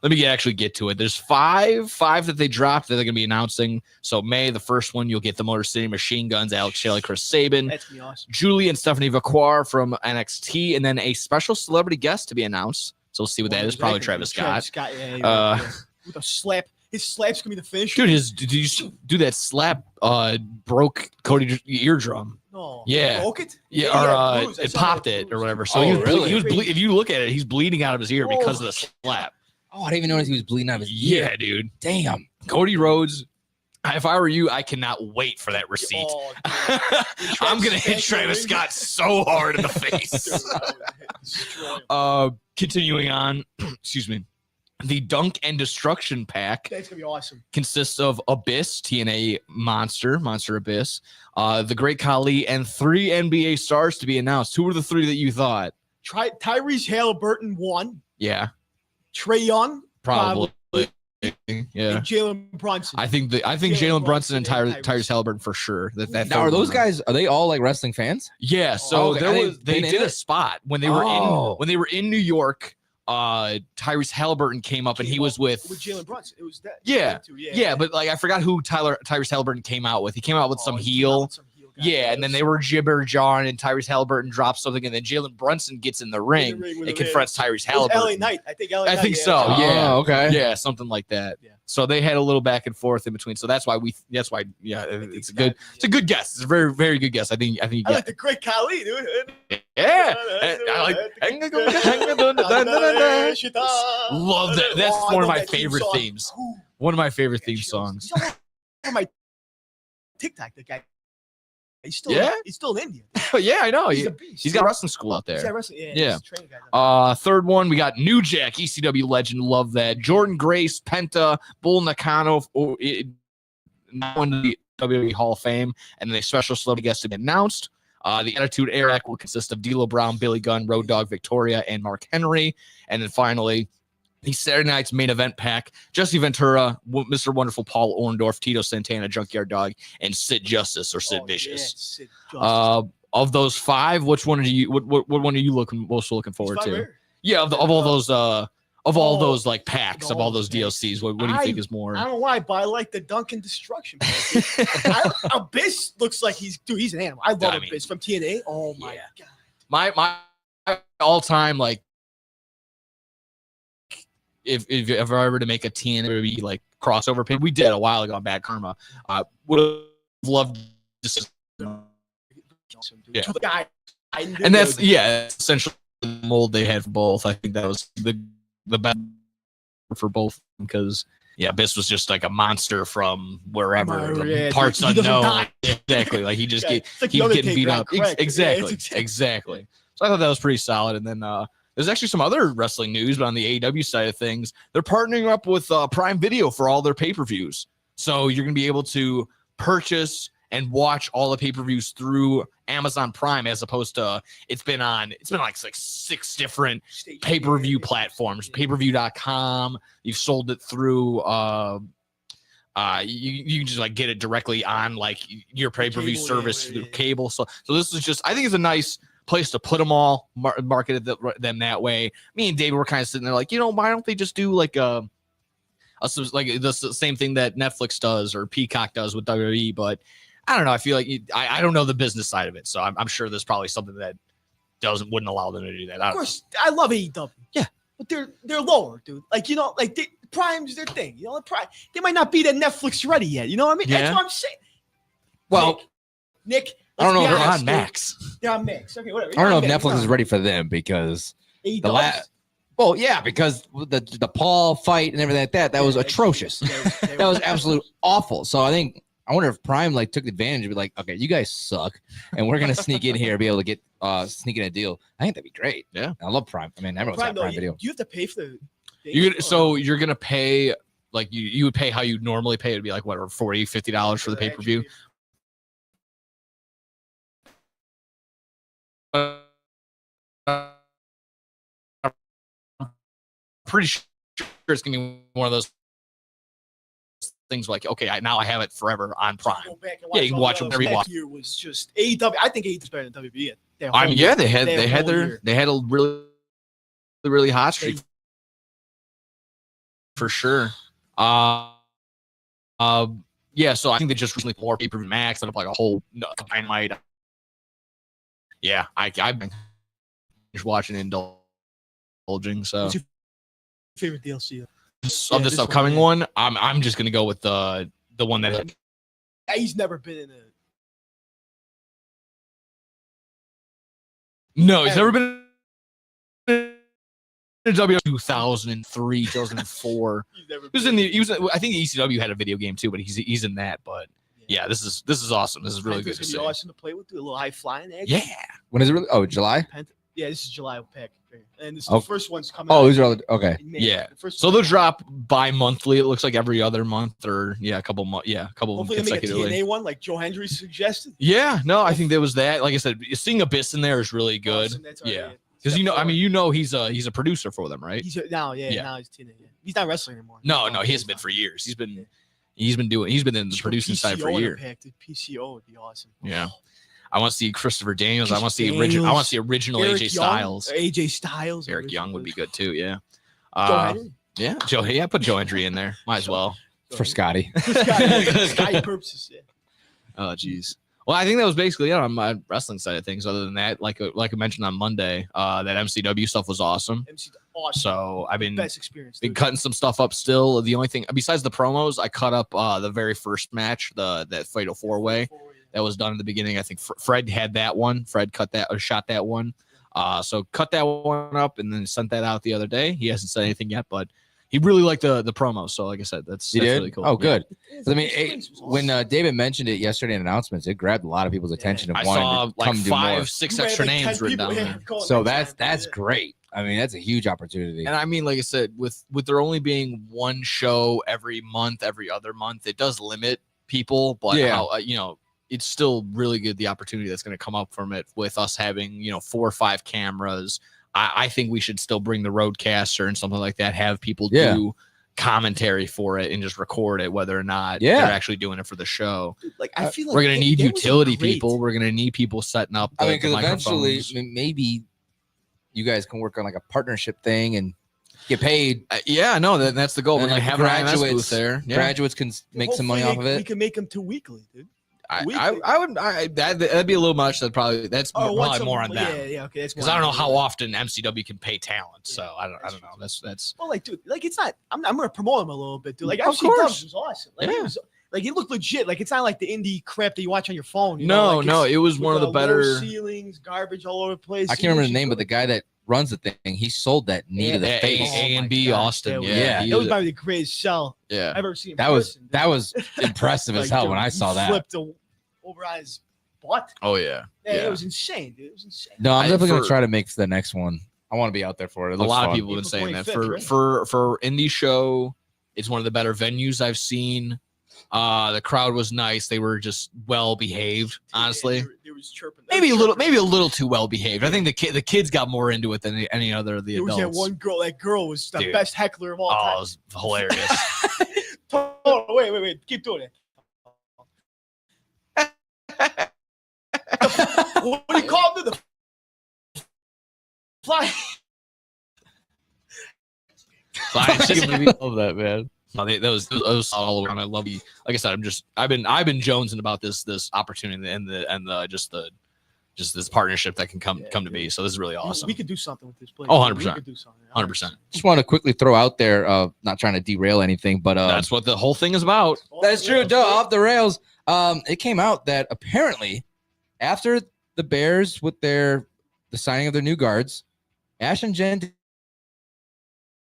let me actually get to it. There's five that they dropped that they're gonna be announcing. So May, the first one, you'll get the Motor City Machine Guns, Alex Shelley, Chris Sabin, That's gonna be awesome. Julie and Stephanie Vaquar from NXT, and then a special celebrity guest to be announced. So we'll see what that is. Probably Travis Scott. Yeah. With a slap. His slap's gonna be the finish. Dude, did you do that slap? Broke Cody's eardrum. No. Yeah. Broke it? Yeah, or bruise. I it saw popped that it or whatever. So Oh, he was really? if you look at it, he's bleeding out of his ear because of the slap. Oh, I didn't even notice he was bleeding out of his ear. Yeah, dude. Damn. Cody Rhodes. If I were you, I cannot wait for that receipt. Oh, I'm gonna hit Travis Scott so hard in the face. Continuing on, excuse me. The Dunk and Destruction pack That's gonna be awesome. consists of Abyss, TNA Monster Abyss, the Great Khali, and 3 NBA stars to be announced. Who were the 3 that you thought? Tyrese Halliburton won. Yeah, Trey Young probably. Yeah, and Jalen Brunson. I think Jalen Brunson and Tyrese Halliburton for sure. That Now, are those guys? Are they all like wrestling fans? Yeah. So Oh, okay. they Been did in a it? spot when they were in New York. Tyrese Halliburton came up and he was with Jalen Brunson. It was that. Yeah. Too. Yeah, but like I forgot who Tyrese Halliburton came out with. He came out with some heel. Yeah, and then they were jibber jawing, and Tyrese Halliburton dropped something, and then Jalen Brunson gets in the ring and confronts Tyrese Halliburton. LA Knight. I think LA Knight. I think yeah. so. Yeah. Oh, okay. Yeah, something like that. Yeah. So they had a little back and forth in between. So that's why it's a good guess. It's a very, very good guess. I think you I like the Great Khali, dude. Yeah. I like love that. That's Oh, I one of love my that theme favorite song. themes. One of my favorite theme songs. On my TikTok, the guy. He's still in India. Yeah, I know. He's a beast. He's got wrestling school out He's there. got wrestling. Yeah. Yeah. he's a training guy. Third one, we got New Jack, ECW legend. Love that. Jordan Grace, Penta, Bull Nakano, now in the WWE Hall of Fame, and then a special celebrity guest to be announced. The Attitude Era Act will consist of D'Lo Brown, Billy Gunn, Road Dogg Victoria, and Mark Henry. And then finally, the Saturday Night's main event pack: Jesse Ventura, Mr. Wonderful Paul Orndorff, Tito Santana, Junkyard Dog, and Sid Justice or Sid Vicious. Of those 5, which one are you? What one are you most looking forward to? Yeah, of all those like packs of all those DLCs. What do you think is more? I don't know why, but I like the Duncan Destruction. Abyss looks like he's an animal. I love Abyss from TNA. Oh my god. My all-time like if ever to make a TNA like crossover pin, we did a while ago on Bad Karma. Would have loved just yeah. And that's essentially the mold they had for both. I think that was the best for both because Yeah, Biss was just like a monster from wherever, Yeah, parts he doesn't unknown. die. Exactly, like he just Yeah, get, it's like keeps the getting beat Undertaker on up. crack. Yeah, Exactly, it's exactly. So I thought that was pretty solid. And then there's actually some other wrestling news, but on the AEW side of things, they're partnering up with Prime Video for all their pay-per-views. So you're gonna be able to purchase and watch all the pay-per-views through Amazon Prime, as opposed to it's been like 6 different pay-per-view platforms. Payperview.com. You've sold it through you can just like get it directly on like your pay-per-view service through cable. So this is just, I think it's a nice place to put them all, market them that way. Me and David were kind of sitting there like, why don't they just do like like the same thing that Netflix does or Peacock does with WWE? But I don't know. I feel like I don't know the business side of it, so I'm sure there's probably something that wouldn't allow them to do that. Of course, I love AEW. Yeah, but they're lower, dude. Like Prime's their thing. Prime, they might not be that Netflix ready yet. You know what I mean? Yeah. That's what I'm saying. Well, Nick, I don't know if let's be they're honest, on dude. Max. They're on Max. Okay, whatever. I don't know if Max, Netflix no. is ready for them because AEW? Well, yeah, because the Paul fight and everything like that was atrocious. That was absolute awful. So I wonder if Prime like took advantage of it, like, okay, you guys suck, and we're gonna sneak in here and be able to get sneak in a deal. I think that'd be great. Yeah, I love Prime. I mean, everyone's got Prime Video. Do you have to pay for the? You're gonna pay like you would pay how you normally pay. It'd be like whatever $40-$50 for the pay-per-view. Pretty sure it's gonna be one of those things like, okay, now I have it forever on Prime. Yeah, you can watch it whenever you want. Year was just AEW. I think AEW is better than WWE. I mean, yeah, they had a really hot streak for sure. Yeah, so I think they just recently more pay-per-view Max and up like a whole Dynamite. Yeah, I've been just watching and indulging. So what's your favorite DLC? Of this upcoming one, I'm just gonna go with the one that he's never been in a. No, he's never been in WWE 2003, 2004. He was. I think the ECW had a video game too, but he's in that. But yeah, this is awesome. This is really good to see. It's gonna be awesome to play with. Do a little high flying. Yeah. When is it really? Oh, July. Yeah, this is July pick, and this is the first one's coming. Oh, out. these are all okay. Yeah. So they'll drop bi-monthly. It looks like every other month, or a couple months. Yeah, a couple Hopefully, they make a consecutively. TNA one like Joe Hendry suggested. Yeah, no, I think there was that. Like I said, seeing Abyss in there is really good. Yeah, because he's a producer for them, right? Now he's TNA. Yeah. He's not wrestling anymore. No, he hasn't been for years. He's been in the producing side for a year. PCO would be awesome. Yeah. I want to see Christopher Daniels. I want to see original Eric AJ Young, Styles. AJ Styles. Eric Young would be good too. Yeah. Joe Hendry? Yeah. Put Joe Hendry in there. Might as well for Scotty. Scotty purposes. Yeah. Oh, geez. Well, I think that was basically it on my wrestling side of things. Other than that, like I mentioned on Monday, that MCW stuff was awesome. Awesome. So I've been best experience. Been cutting some stuff up still. The only thing besides the promos, I cut up the very first match, that Fatal 4-Way that was done in the beginning. I think Fred had that one. Fred cut that or shot that one. So cut that one up and then sent that out the other day. He hasn't said anything yet, but he really liked the promo. So like I said, that's really cool. Oh, good. I mean, when David mentioned it yesterday in announcements, it grabbed a lot of people's attention. I wanting saw to like come do more. 5-6 extra names written down there. So that's great. I mean, that's a huge opportunity. And I mean, like I said, with there only being one show every month, every other month, it does limit people. But it's still really good, the opportunity that's going to come up from it with us having 4 or 5 cameras. I think we should still bring the Roadcaster and something like that, have people do commentary for it and just record it, whether or not they're actually doing it for the show. Like I feel like we're going to need utility people. We're going to need people setting up the, because eventually maybe you guys can work on like a partnership thing and get paid. That's the goal. We're going to have an IMS booth there. Yeah. Graduates can make some money off of it. We can make them 2 weekly, dude. That'd be a little much. That's probably more on them. Yeah, okay. Because I don't know how often MCW can pay talent, so I don't know. That's well, like, dude, like it's not. I'm gonna promote him a little bit, dude. Like, of FC course, Dubs was awesome. Like, it was, like it looked legit. Like it's not like the indie crap that you watch on your phone. No, it was one of the better ceilings, garbage all over the place. I can't remember the name, but the guy that runs the thing, he sold that knee to the Yeah, face. A and B Austin. Yeah, That was probably the greatest sell Yeah. I've ever seen. in That was person, dude. that was impressive as Like, hell dude, when I he saw that. Flipped over on his butt. Oh yeah. Yeah, Yeah. It was insane, dude. It was insane. No, I'm definitely gonna for- try to make the next one. I want to be out there for it. It A looks lot of fun. people have been saying that April 25th, for indie show, it's one of the better venues I've seen. The crowd was nice. They were just well behaved, honestly. There was chirping. Maybe a little too well behaved. I think the kids got more into it than any other of the There was adults. that one girl. That girl was the Dude. best heckler of all Oh, time. it was hilarious. Oh, wait. Keep doing it. What do you call them? The fly. Flying chicken movie. Love that, man. No, that was all around. I love you. Like I said, I've been jonesing about this opportunity and this partnership that can come to be. So this is really awesome. We could do something with this place. Oh, We 100%. could do something. 100%. Just want to quickly throw out there, not trying to derail anything, but That's what the whole thing is about. that's true. Duh, off the rails. It came out that apparently after the Bears with the signing of their new guards, Ashton Genty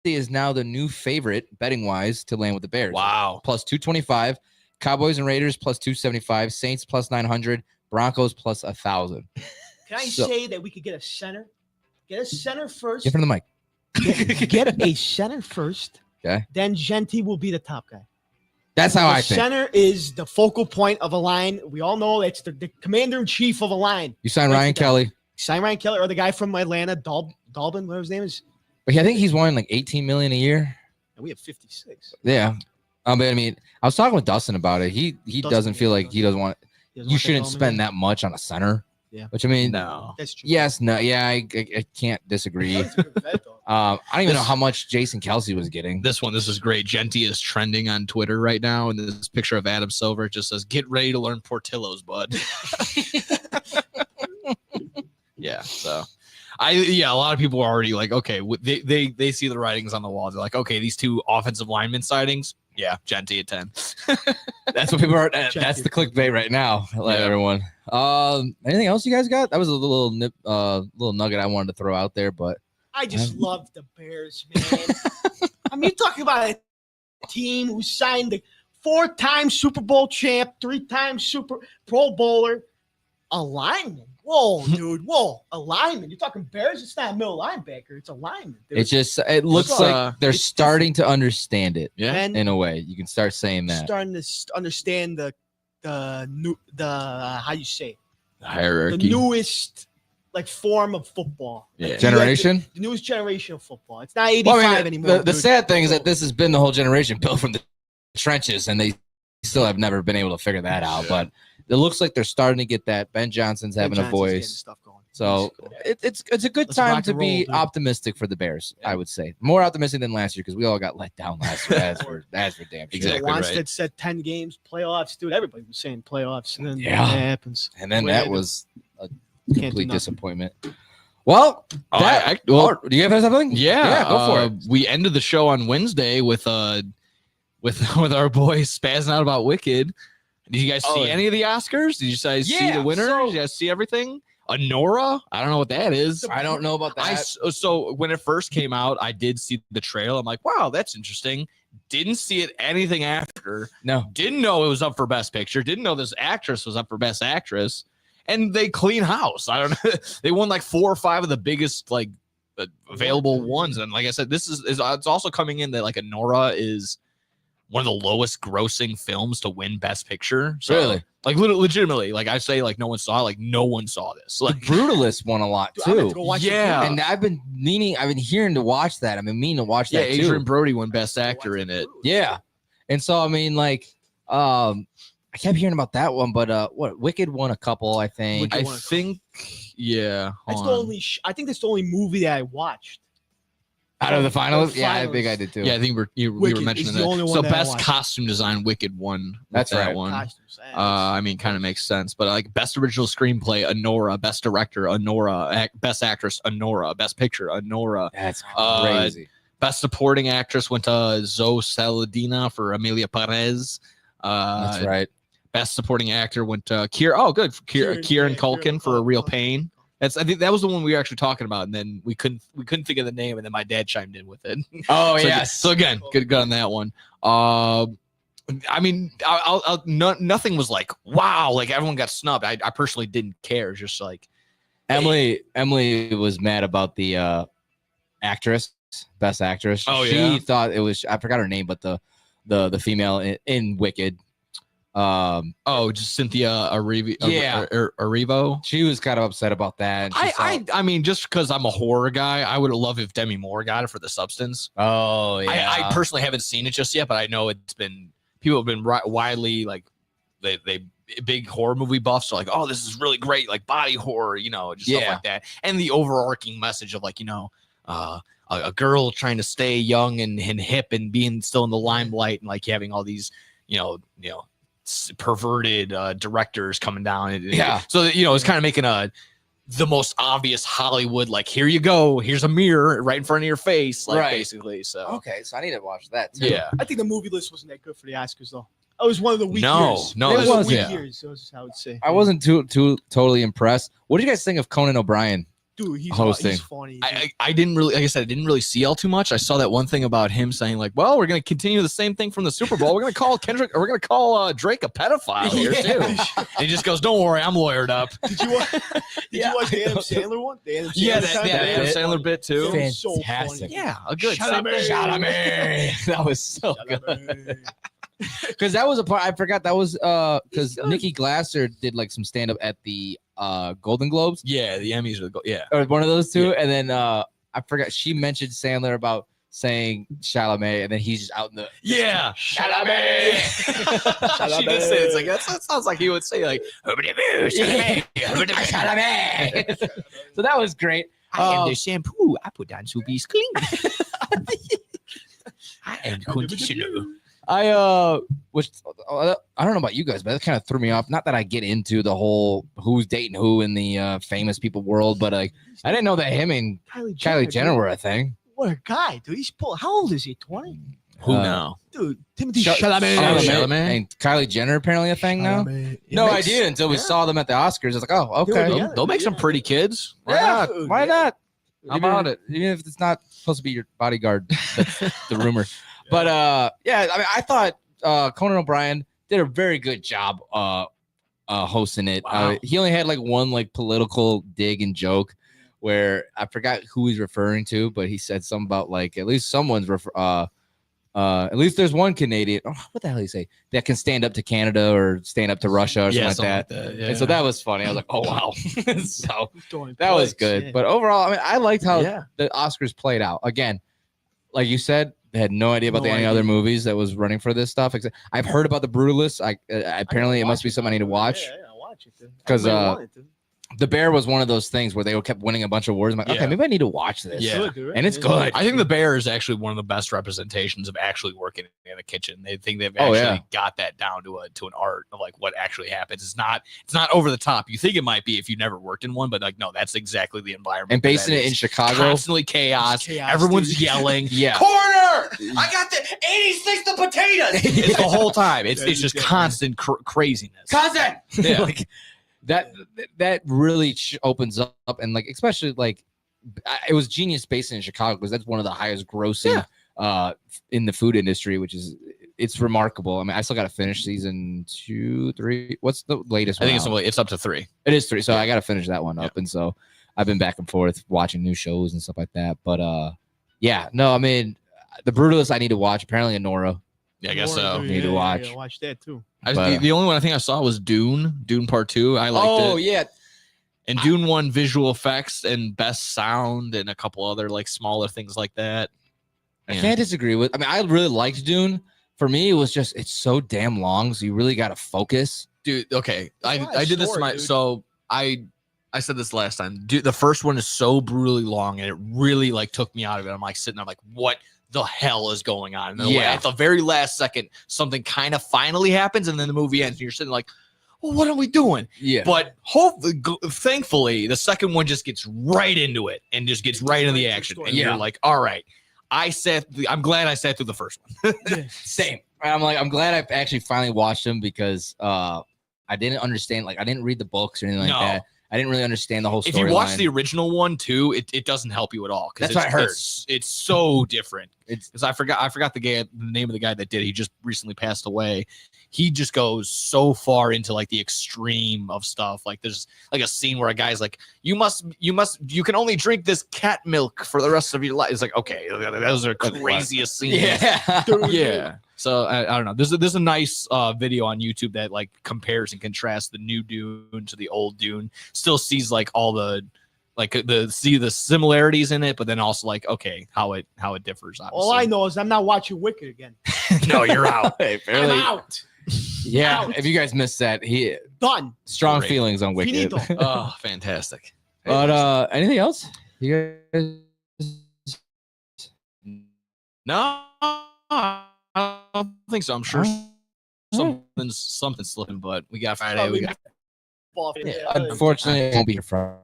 is now the new favorite betting wise to land with the Bears. Wow. Plus 225, Cowboys and Raiders plus 275, Saints plus 900, Broncos plus 1,000. Can I So- say that we could get a center? Get a center first. Give him the mic. Get a center first. Okay. Then Genty will be the top guy. That's how The I think. center is the focal point of a line. We all know it's the commander in chief of a line. You signed That's Ryan the guy. Kelly. Sign Ryan Kelly or the guy from Atlanta, Dalbin, whatever his name is. But I think he's wanting like 18 million a year. And we have 56. Yeah. But I mean, I was talking with Dustin about it. He Dustin, doesn't feel like he doesn't want. He doesn't You want that shouldn't going spend in. that much on a center. Yeah. Which I mean, No. That's true. yes, no, yeah, I can't disagree. I don't even know how much Jason Kelsey was getting. This is great. Genty is trending on Twitter right now, and this picture of Adam Silver just says, "Get ready to learn Portillo's, bud." Yeah. So, a lot of people are already like, okay, they see the writings on the wall. They're like, okay, these two offensive lineman sightings, yeah, Genty at 10. That's what people are. That's the clickbait right now. Let everyone. Anything else you guys got? That was a little nugget I wanted to throw out there, but I just love the Bears, man. I mean, you're talking about a team who signed the 4-time Super Bowl champ, 3-time Super Pro Bowler, a lineman. Whoa, dude. Whoa, a lineman. You're talking Bears? It's not a middle linebacker. It's a lineman. Dude. it looks like they're starting to understand it. Yeah. And In a way, you can start saying that. starting to understand the how you say it? Hierarchy. The newest form of football. Yeah. Generation? The newest generation of football. It's not 85 Well, I mean, anymore. the dude. sad thing is that this has been the whole generation built from the trenches, and they still have never been able to figure that out. But it looks like they're starting to get that. Ben Johnson's having a Johnson's getting voice. stuff going. So it's a good Let's time rock to and be roll, dude. optimistic for the Bears. I would say more optimistic than last year because we all got let down last year. That's for damn sure. Exactly. Wanstead said 10 games, playoffs, dude. Everybody was saying playoffs, and then Yeah. that happens. And then What that do? was a do complete nothing. disappointment. Well, do you have something? Yeah, go for it. We ended the show on Wednesday with our boys spazzing out about Wicked. Did you guys see any of the Oscars? Did you guys see the winners? Did you guys see everything? Honora? I don't know what that is. I don't know about that. So when it first came out, I did see the trailer. I'm like, wow, that's interesting. Didn't see it anything after. No. Didn't know it was up for Best Picture. Didn't know this actress was up for Best Actress. And they clean house. I don't know. They won 4 or 5 of the biggest available ones. And like I said, this is it's also coming in that Honora is one of the lowest grossing films to win Best Picture. So, Really? Legitimately. I say no one saw it. No one saw this. The Brutalist won a lot Dude, I'm gonna too. have to go watch it. Yeah. And I've been hearing to watch that. I've been meaning to watch Yeah, that Adrian too. Brody won Best Actor in it. Yeah. And so I mean, I kept hearing about that one, but Wicked won a couple, I think. I think, yeah. That's hold the on. only. I think that's the only movie that I watched. Out of the finalists? The Yeah, I think I did too. Yeah, I think we were Wicked mentioning is the that. only one So that I Best watched. Costume Design, Wicked won. with That's that right. one. Costumes, I mean, kind of makes sense. But Best Original Screenplay, Honora. Best Director, Honora. Best Actress, Honora. Best Picture, Honora. That's Uh, crazy. Best Supporting Actress went to Zoe Saldana for Amelia Perez. That's right. Best Supporting Actor went to Kieran. Oh, good. Kieran Kieran Culkin for A Real Pain. I think that was the one we were actually talking about, and then we couldn't think of the name, and then my dad chimed in with it. Oh, so, yes. So again, good on that one. I mean, nothing was like wow, like everyone got snubbed. I personally didn't care. It's just like Emily was mad about the best actress. Oh, she yeah? thought it was, I forgot her name, but the female in Wicked. Just Cynthia Erivo. Yeah. Erivo. She was kind of upset about that. And I mean, just because I'm a horror guy, I would love if Demi Moore got it for The Substance. Oh yeah. I personally haven't seen it just yet, but I know people have been widely like they big horror movie buffs are like, oh, this is really great, like body horror, just stuff like that, and the overarching message of like a girl trying to stay young and hip and being still in the limelight and like having all these perverted directors coming down. So it's kind of making the most obvious Hollywood, like, here you go, here's a mirror right in front of your face, like, basically. So okay, so I need to watch that too. Yeah, I think the movie list wasn't that good for the Oscars though. It was one of the weak years. No, it was weak yeah. years. So I would say I wasn't too totally impressed. What do you guys think of Conan O'Brien? Dude, he's hosting. funny. I didn't really, like I said, I didn't really see all too much. I saw that one thing about him saying like, well, we're going to continue the same thing from the Super Bowl. We're going to call Drake a pedophile here too. And he just goes, don't worry, I'm lawyered up. Did you watch the Adam Sandler one? The Adam Adam Sandler bit too. Fantastic. Yeah, a good. Chalamet. That was so good. Because that was a part I forgot. That was because Nikki Glasser did like some stand up at the Golden Globes. Yeah, the Emmys or or one of those two. And then I forgot she mentioned Sandler about saying Chalamet, and then he's just out in the Chalamet. She did say it's like that sounds like he would say like Chalamet. So that was great. I am the shampoo I put on to be clean. I am the conditioner. I don't know about you guys, but that kind of threw me off. Not that I get into the whole who's dating who in the famous people world, but like I didn't know that him and Kylie Jenner were a thing. What a guy, dude! How old is he? 20? Who now? Dude, Timothy Chalamet and Kylie Jenner apparently a thing now. No idea until we saw them at the Oscars. I was like, oh, okay. They'll make some pretty kids. Why not? How about it? Even if it's not supposed to be your bodyguard, that's the rumor. But I mean, I thought Conan O'Brien did a very good job hosting it. Wow. He only had like one like political dig and joke where I forgot who he's referring to, but he said something about like at least someone's at least there's one Canadian. Oh, what the hell did he say? That can stand up to Canada or stand up to Russia or something like that. Yeah. And so that was funny. I was like, oh wow. So that was good. But overall, I mean, I liked how the Oscars played out. Again, like you said, they had no idea about any other movies that was running for this stuff. I've heard about The Brutalist. Apparently it must be something I need to watch. Yeah, watch it. Because The Bear was one of those things where they kept winning a bunch of awards. I'm like, okay, maybe I need to watch this. Yeah. And it's good. I think The Bear is actually one of the best representations of actually working in a kitchen. They think they've actually got that down to an art of like what actually happens. It's not over the top. You think it might be if you've never worked in one, but like no, that's exactly the environment. And basing it in Chicago, constantly chaos. Everyone's yelling. Corner! I got the 86 the potatoes. It's the whole time. It's just constant craziness. Constant. Yeah. Like, that really opens up, and like especially like it was genius based in Chicago because that's one of the highest grossing in the food industry, which is it's remarkable. I mean, I still got to finish season 2, 3. What's the latest? I think it's up to 3. It is 3, so I got to finish that one up, and so I've been back and forth watching new shows and stuff like that. But I mean, The Brutalist I need to watch. Apparently, Nora. Yeah, I guess so. Need to watch. Yeah, watch that too. The only one I think I saw was Dune Part 2. I liked it. Oh, yeah. And Dune won visual effects and best sound and a couple other like smaller things like that. I can't disagree with. I mean, I really liked Dune. For me, it was just it's so damn long, so you really got to focus, dude. Okay, I did this to my so I said this last time. Dude, the first one is so brutally long, and it really like took me out of it. I'm like sitting there, I'm like, what the hell is going on? And then at the very last second, something kind of finally happens, and then the movie ends, and you're sitting like, well, what are we doing? Yeah. But thankfully, the second one just gets right into it and just gets right into the action, and you're like, all right. I'm glad I sat through the first one. Same. I'm glad I actually finally watched them because I didn't understand. Like, I didn't read the books or anything like that. I didn't really understand the whole story. If you watch the original one too, it doesn't help you at all. That's what I heard. It's so different. Because I forgot the name of the guy that did it. He just recently passed away. He just goes so far into like the extreme of stuff. Like there's like a scene where a guy's like, you can only drink this cat milk for the rest of your life. It's like, okay, those are craziest scenes. Yeah. Yeah. So I don't know. There's a nice video on YouTube that like compares and contrasts the new Dune to the old Dune. Still sees like all the the similarities in it, but then also like okay how it differs. Obviously. All I know is I'm not watching Wicked again. No, you're out. Hey, I'm out. Yeah, Out. if you guys missed that, he Done. strong Great. feelings on Wicked. Finito. Oh, fantastic. But anything else? You guys? No, I don't think so. I'm sure something's slipping, but we got Friday. We got Unfortunately, it won't be here Friday.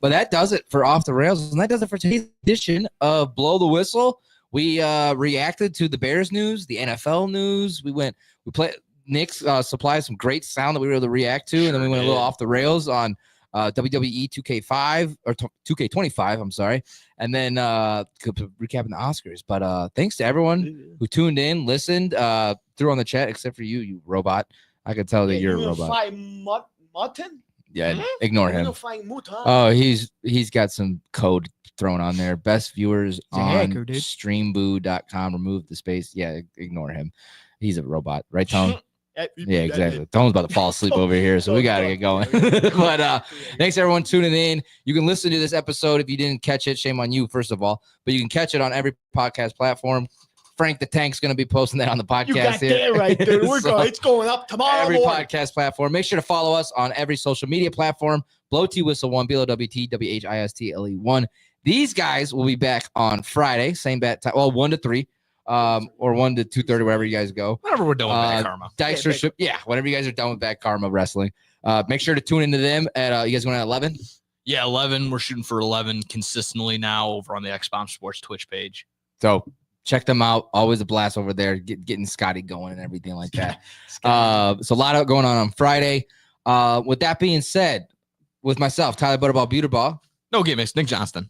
But that does it for Off the Rails, and that does it for today's edition of Blow the Whistle. We reacted to the Bears news, the NFL news. We played Nick's supplied some great sound that we were able to react to, and then we went a little off the rails on WWE 2K5 or 2K25. I'm sorry, and then recapping the Oscars. But thanks to everyone who tuned in, listened, threw on the chat, except for you robot. I could tell that you're a robot. Mutton? Yeah, ignore him. Fight Mutton. Oh, he's got some code thrown on there. Best viewers on hacker, dude. streamboo.com. Remove the space. Yeah, ignore him. He's a robot, right, Tone? Yeah, exactly. Tone's about to fall asleep over here, so we got to get going. But thanks, everyone, tuning in. You can listen to this episode if you didn't catch it. Shame on you, first of all. But you can catch it on every podcast platform. Frank the Tank's going to be posting that on the podcast You got here. that right, dude. So, It's going up tomorrow every morning. podcast platform. Make sure to follow us on every social media platform. Blow T Whistle 1, BLOWTWHISTLE1. These guys will be back on Friday, same bat time. Well, 1 to 3, or 1 to 2:30, wherever you guys go. whenever we're done with Bad Karma. Dykstra, whenever you guys are done with Bad Karma Wrestling. Make sure to tune into them at you guys going at 11. Yeah, 11. We're shooting for 11 consistently now over on the X-Bomb Sports Twitch page. So check them out. Always a blast over there, getting Scotty going and everything like that. So a lot going on Friday. With that being said, with myself, Tyler Butterball, Buterball. No gimmicks, Nick Johnston.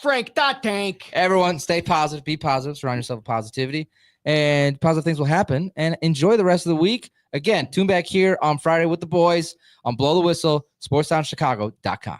Frank the Tank. Everyone, stay positive, be positive, surround yourself with positivity, and positive things will happen. And enjoy the rest of the week. Again, tune back here on Friday with the boys on Blow the Whistle, sportstownchicago.com.